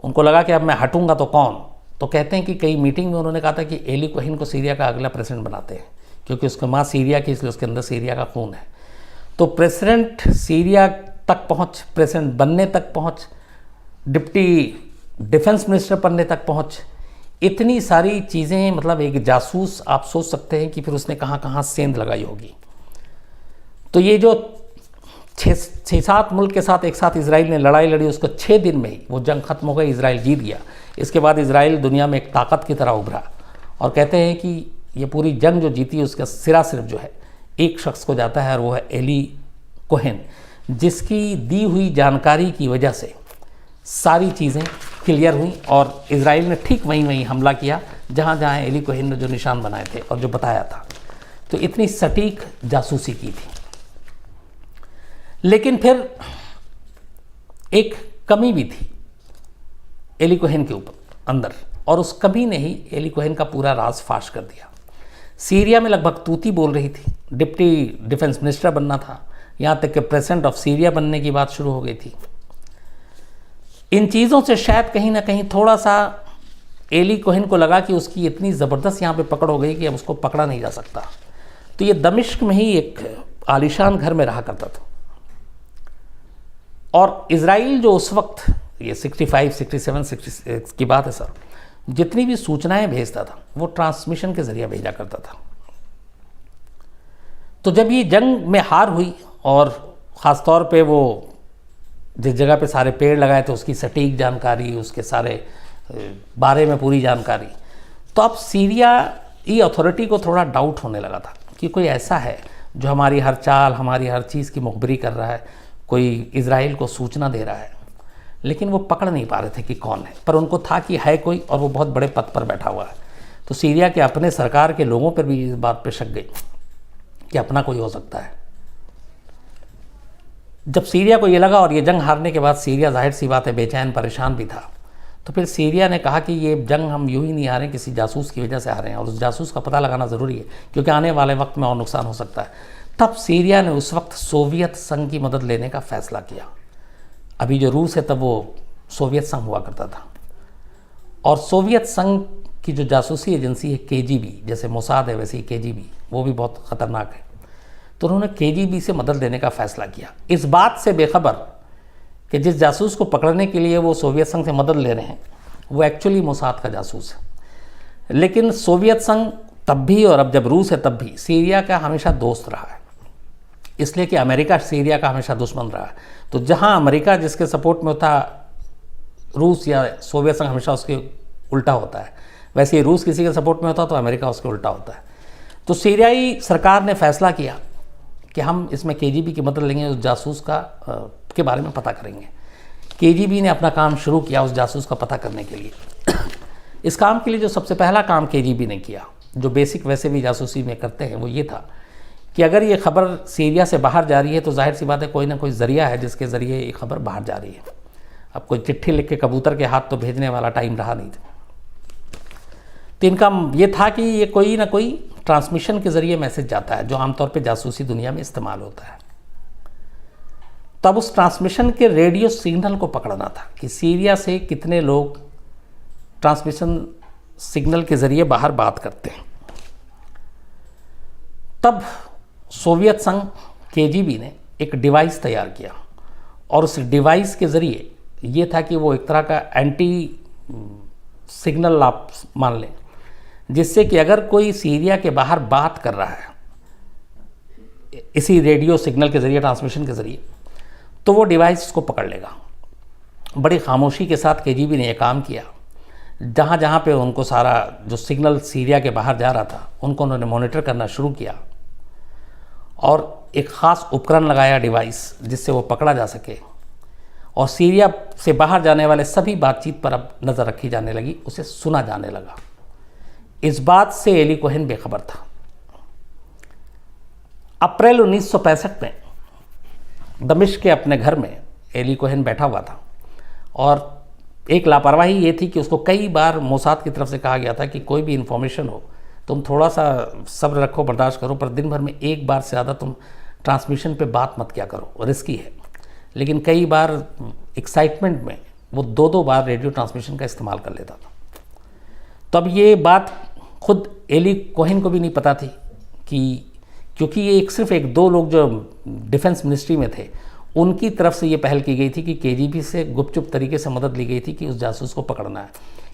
उनको लगा कि अब मैं हटूंगा तो कौन, तो कहते हैं कि कई मीटिंग में उन्होंने कहा था कि एली कोहेन को सीरिया का अगला प्रेसिडेंट बनाते हैं, क्योंकि उसकी माँ सीरिया की, इसलिए उसके अंदर सीरिया का खून है। तो प्रेसिडेंट सीरिया तक पहुँच, प्रेसिडेंट बनने तक पहुँच, डिप्टी डिफेंस मिनिस्टर बनने तक पहुँच, इतनी सारी चीज़ें, मतलब एक जासूस आप सोच सकते हैं कि फिर उसने कहाँ कहाँ सेंध लगाई होगी। तो ये जो 6-7 मुल्क के साथ एक साथ इज़राइल ने लड़ाई लड़ी, उसको 6 दिन में ही वो जंग ख़त्म हो गई, इज़राइल जीत गया। इसके बाद इज़राइल दुनिया में एक ताकत की तरह उभरा, और कहते हैं कि ये पूरी जंग जो जीती उसका सिरा सिर्फ जो है एक शख्स को जाता है, और वो है एली कोहेन, जिसकी दी हुई जानकारी की वजह से सारी चीज़ें क्लियर हुई, और इज़राइल ने ठीक वहीं हमला किया जहाँ जहाँ एली कोहेन ने जो निशान बनाए थे और जो बताया था। तो इतनी सटीक जासूसी की थी। लेकिन फिर एक कमी भी थी एली कोहेन के ऊपर अंदर, और उस कमी ने ही एली कोहेन का पूरा राज फाश कर दिया। सीरिया में लगभग तूती बोल रही थी, डिप्टी डिफेंस मिनिस्टर बनना था, यहाँ तक कि प्रेसिडेंट ऑफ सीरिया बनने की बात शुरू हो गई थी। इन चीज़ों से शायद कहीं ना कहीं थोड़ा सा एली कोहेन को लगा कि उसकी इतनी ज़बरदस्त यहाँ पे पकड़ हो गई कि अब उसको पकड़ा नहीं जा सकता। तो ये दमिश्क में ही एक आलीशान घर में रहा करता था, और इज़राइल जो उस वक्त, ये 65, 67, 66 की बात है सर, जितनी भी सूचनाएं भेजता था वो ट्रांसमिशन के ज़रिए भेजा करता था। तो जब ये जंग में हार हुई, और ख़ास तौर पे वो जिस जगह पे सारे पेड़ लगाए थे उसकी सटीक जानकारी, उसके सारे बारे में पूरी जानकारी, तो अब सीरिया की अथॉरिटी को थोड़ा डाउट होने लगा था कि कोई ऐसा है जो हमारी हर चाल, हमारी हर चीज़ की मुखबिरी कर रहा है, कोई इज़राइल को सूचना दे रहा है। लेकिन वो पकड़ नहीं पा रहे थे कि कौन है, पर उनको था कि है कोई, और वो बहुत बड़े पद पर बैठा हुआ है। तो सीरिया के अपने सरकार के लोगों पर भी इस बात पे शक गई कि अपना कोई हो सकता है। जब सीरिया को ये लगा, और ये जंग हारने के बाद सीरिया जाहिर सी बात है बेचैन परेशान भी था, तो फिर सीरिया ने कहा कि ये जंग हम यूं ही नहीं हारे, किसी जासूस की वजह से हारे हैं, और उस जासूस का पता लगाना ज़रूरी है, क्योंकि आने वाले वक्त में और नुकसान हो सकता है। तब सीरिया ने उस वक्त सोवियत संघ की मदद लेने का फैसला किया। अभी जो रूस है तब वो सोवियत संघ हुआ करता था, और सोवियत संघ कि जो जासूसी एजेंसी है केजीबी, जैसे मोसाद है वैसे ही केजीबी, वो भी बहुत ख़तरनाक है, तो उन्होंने केजीबी से मदद लेने का फ़ैसला किया, इस बात से बेखबर कि जिस जासूस को पकड़ने के लिए वो सोवियत संघ से मदद ले रहे हैं वो एक्चुअली मोसाद का जासूस है। लेकिन सोवियत संघ तब भी और अब जब रूस है तब भी सीरिया का हमेशा दोस्त रहा है, इसलिए कि अमेरिका सीरिया का हमेशा दुश्मन रहा है। तो जहाँ अमेरिका जिसके सपोर्ट में था, रूस या सोवियत संघ हमेशा उसके उल्टा होता है, वैसे ही रूस किसी के सपोर्ट में होता तो अमेरिका उसके उल्टा होता है। तो सीरियाई सरकार ने फैसला किया कि हम इसमें केजीबी की मदद लेंगे, उस जासूस के बारे में पता करेंगे। केजीबी ने अपना काम शुरू किया उस जासूस का पता करने के लिए। इस काम के लिए जो सबसे पहला काम केजीबी ने किया, जो बेसिक वैसे भी जासूसी में करते हैं, वो ये था कि अगर ये खबर सीरिया से बाहर जा रही है तो जाहिर सी बात है कोई ना कोई ज़रिया है जिसके ज़रिए ये खबर बाहर जा रही है। अब कोई चिट्ठी लिख के कबूतर के हाथ तो भेजने वाला टाइम रहा नहीं था, तो इनका ये था कि ये कोई ना कोई ट्रांसमिशन के ज़रिए मैसेज जाता है जो आमतौर पे जासूसी दुनिया में इस्तेमाल होता है। तब उस ट्रांसमिशन के रेडियो सिग्नल को पकड़ना था कि सीरिया से कितने लोग ट्रांसमिशन सिग्नल के ज़रिए बाहर बात करते हैं। तब सोवियत संघ केजीबी ने एक डिवाइस तैयार किया और उस डिवाइस के ज़रिए ये था कि वो एक तरह का एंटी सिग्नल आप मान लें, जिससे कि अगर कोई सीरिया के बाहर बात कर रहा है इसी रेडियो सिग्नल के ज़रिए, ट्रांसमिशन के ज़रिए, तो वो डिवाइस उसको पकड़ लेगा। बड़ी खामोशी के साथ केजीबी ने यह काम किया। जहाँ जहाँ पे उनको सारा जो सिग्नल सीरिया के बाहर जा रहा था उनको उन्होंने मॉनिटर करना शुरू किया और एक ख़ास उपकरण लगाया, डिवाइस, जिससे वो पकड़ा जा सके। और सीरिया से बाहर जाने वाले सभी बातचीत पर अब नज़र रखी जाने लगी, उसे सुना जाने लगा। इस बात से एली कोहेन बेखबर था। अप्रैल 1965 में दमिश्क के अपने घर में एली कोहेन बैठा हुआ था और एक लापरवाही ये थी कि उसको कई बार मोसाद की तरफ से कहा गया था कि कोई भी इन्फॉर्मेशन हो तुम थोड़ा सा सब्र रखो, बर्दाश्त करो, पर दिन भर में एक बार से ज़्यादा तुम ट्रांसमिशन पे बात मत क्या करो, रिस्की है। लेकिन कई बार एक्साइटमेंट में वो दो बार रेडियो ट्रांसमिशन का इस्तेमाल कर लेता था। तब ये बात खुद एली कोहेन को भी नहीं पता थी कि, क्योंकि ये सिर्फ एक दो लोग जो डिफेंस मिनिस्ट्री में थे उनकी तरफ से ये पहल की गई थी कि केजीबी से गुपचुप तरीके से मदद ली गई थी कि उस जासूस को पकड़ना है।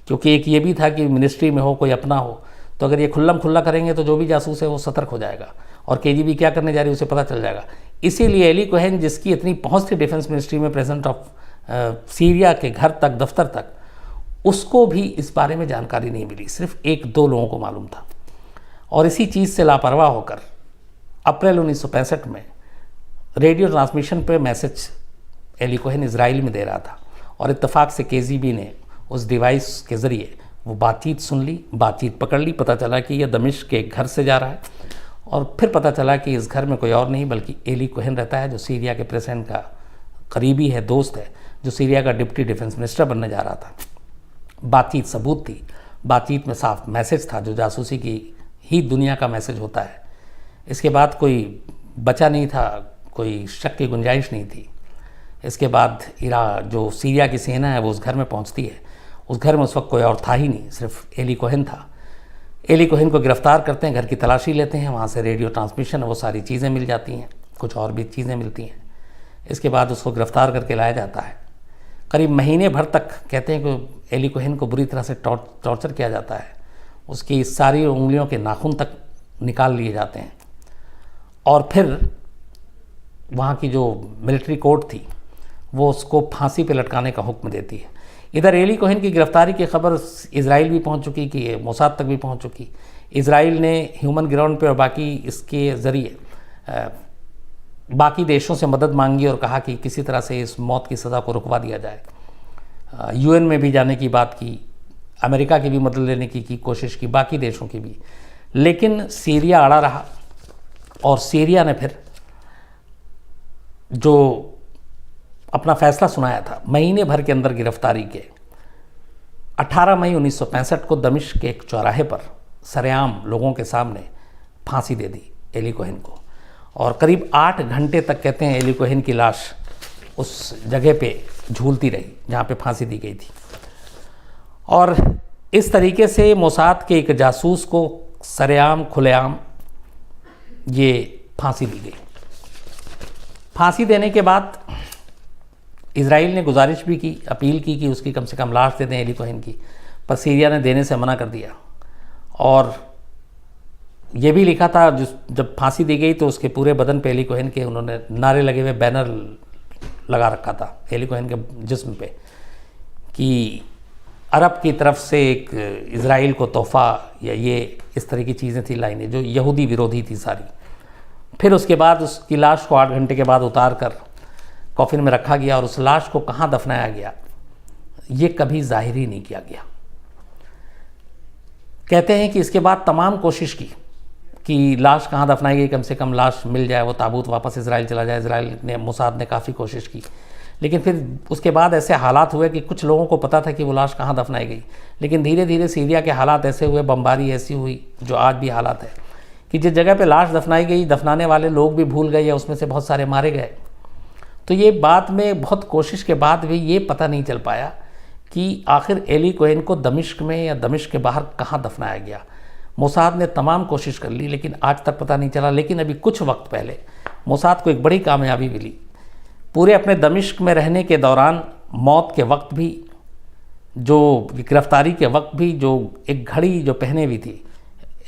क्योंकि एक ये भी था कि मिनिस्ट्री में हो, कोई अपना हो, तो अगर ये खुल्लम खुल्ला करेंगे तो जो भी जासूस है वो सतर्क हो जाएगा और केजीबी क्या करने जा रही है उसे पता चल जाएगा। इसीलिए एली कोहेन, जिसकी इतनी पहुँच थी डिफेंस मिनिस्ट्री में, प्रेसिडेंट ऑफ सीरिया के घर तक, दफ्तर तक, उसको भी इस बारे में जानकारी नहीं मिली, सिर्फ एक दो लोगों को मालूम था। और इसी चीज़ से लापरवाह होकर अप्रैल 1965 में रेडियो ट्रांसमिशन पे मैसेज एली कोहेन इजराइल में दे रहा था और इत्तेफाक से केजीबी ने उस डिवाइस के ज़रिए वो बातचीत सुन ली, बातचीत पकड़ ली। पता चला कि यह दमिश्क के घर से जा रहा है और फिर पता चला कि इस घर में कोई और नहीं बल्कि एली कोहेन रहता है, जो सीरिया के प्रेसिडेंट का करीबी है, दोस्त है, जो सीरिया का डिप्टी डिफेंस मिनिस्टर बनने जा रहा था। बातचीत सबूत थी, बातचीत में साफ मैसेज था जो जासूसी की ही दुनिया का मैसेज होता है। इसके बाद कोई बचा नहीं था, कोई शक की गुंजाइश नहीं थी। इसके बाद जो सीरिया की सेना है वो उस घर में पहुंचती है। उस घर में उस वक्त कोई और था ही नहीं, सिर्फ एली कोहेन था। एली कोहेन को गिरफ्तार करते हैं, घर की तलाशी लेते हैं, वहाँ से रेडियो ट्रांसमिशन वो सारी चीज़ें मिल जाती हैं, कुछ और भी चीज़ें मिलती हैं। इसके बाद उसको गिरफ्तार करके लाया जाता है। करीब महीने भर तक कहते हैं कि एली कोहेन को बुरी तरह से टॉर्चर किया जाता है। उसकी सारी उंगलियों के नाखून तक निकाल लिए जाते हैं और फिर वहाँ की जो मिलिट्री कोर्ट थी वो उसको फांसी पे लटकाने का हुक्म देती है। इधर एली कोहेन की गिरफ्तारी की खबर इजराइल भी पहुँच चुकी, कि मोसाद तक भी पहुँच चुकी। इजराइल ने ह्यूमन ग्राउंड पे और बाकी इसके ज़रिए बाकी देशों से मदद मांगी और कहा कि किसी तरह से इस मौत की सज़ा को रुकवा दिया जाए। यूएन में भी जाने की बात की, अमेरिका की भी मदद लेने की कोशिश की, बाकी देशों की भी, लेकिन सीरिया अड़ा रहा और सीरिया ने फिर जो अपना फैसला सुनाया था महीने भर के अंदर गिरफ्तारी के, 18 मई 1965 को दमिश्क के एक चौराहे पर सरेआम लोगों के सामने फांसी दे दी एली कोहेन को। और करीब 8 घंटे तक कहते हैं एली कोहेन की लाश उस जगह पे झूलती रही जहाँ पे फांसी दी गई थी। और इस तरीके से मोसाद के एक जासूस को सरेआम खुलेआम ये फांसी दी गई। फांसी देने के बाद इजराइल ने गुजारिश भी की, अपील की कि उसकी कम से कम लाश दे दें एली कोहेन की, पर सीरिया ने देने से मना कर दिया। और ये भी लिखा था जब फांसी दी गई तो उसके पूरे बदन पे एली कोहेन के उन्होंने नारे लगे हुए बैनर लगा रखा था एली कोहेन के जिस्म पे कि अरब की तरफ से एक इज़राइल को तोहफ़ा, या ये इस तरह की चीज़ें थी, लाइनें जो यहूदी विरोधी थी सारी। फिर उसके बाद उसकी लाश को 8 घंटे के बाद उतार कर कॉफिन में रखा गया और उस लाश को कहाँ दफनाया गया ये कभी जाहिर ही नहीं किया गया। कहते हैं कि इसके बाद तमाम कोशिश की कि लाश कहाँ दफनाई गई, कम से कम लाश मिल जाए, वो ताबूत वापस इजराइल चला जाए। इजराइल ने, मोसाद ने काफ़ी कोशिश की, लेकिन फिर उसके बाद ऐसे हालात हुए कि कुछ लोगों को पता था कि वो लाश कहाँ दफनाई गई, लेकिन धीरे धीरे सीरिया के हालात ऐसे हुए, बमबारी ऐसी हुई जो आज भी हालात है कि जिस जगह पे लाश दफनाई गई दफनाने वाले लोग भी भूल गए या उसमें से बहुत सारे मारे गए। तो ये बात में बहुत कोशिश के बाद भी ये पता नहीं चल पाया कि आखिर एली कोहेन को दमिश्क में या दमिश्क के बाहर कहाँ दफनाया गया। मोसाद ने तमाम कोशिश कर ली लेकिन आज तक पता नहीं चला। लेकिन अभी कुछ वक्त पहले मोसाद को एक बड़ी कामयाबी मिली। पूरे अपने दमिश्क में रहने के दौरान मौत के वक्त भी, जो गिरफ्तारी के वक्त भी, जो एक घड़ी जो पहने हुई थी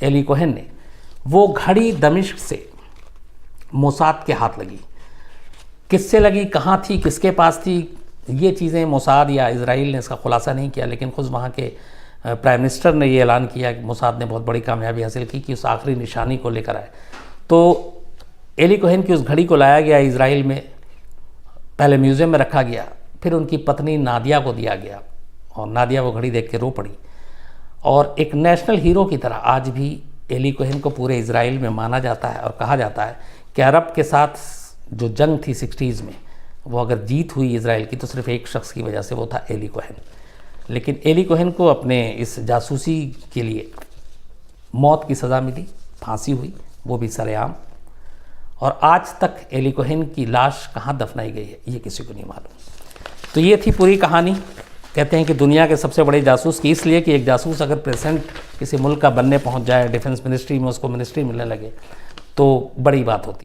एली कोहेन ने, वो घड़ी दमिश्क से मोसाद के हाथ लगी। किससे लगी, कहाँ थी, किसके पास थी, ये चीज़ें मोसाद या इजराइल ने इसका खुलासा नहीं किया, लेकिन खुद वहाँ के प्राइम मिनिस्टर ने ये ऐलान किया कि मोसाद ने बहुत बड़ी कामयाबी हासिल की कि उस आखिरी निशानी को लेकर आए। तो एली कोहेन की उस घड़ी को लाया गया इजराइल में, पहले म्यूज़ियम में रखा गया, फिर उनकी पत्नी नादिया को दिया गया और नादिया वो घड़ी देख के रो पड़ी। और एक नेशनल हीरो की तरह आज भी एली कोहेन को पूरे इजराइल में माना जाता है और कहा जाता है कि अरब के साथ जो जंग थी 60s में, वो अगर जीत हुई इजराइल की तो सिर्फ एक शख्स की वजह से, वो था एली कोहेन। लेकिन एली कोहेन को अपने इस जासूसी के लिए मौत की सज़ा मिली, फांसी हुई, वो भी सरेआम। और आज तक एली कोहेन की लाश कहाँ दफनाई गई है ये किसी को नहीं मालूम। तो ये थी पूरी कहानी। कहते हैं कि दुनिया के सबसे बड़े जासूस की, इसलिए कि एक जासूस अगर प्रेसिडेंट किसी मुल्क का बनने पहुंच जाए, डिफेंस मिनिस्ट्री में उसको मिनिस्ट्री मिलने लगे, तो बड़ी बात होती है।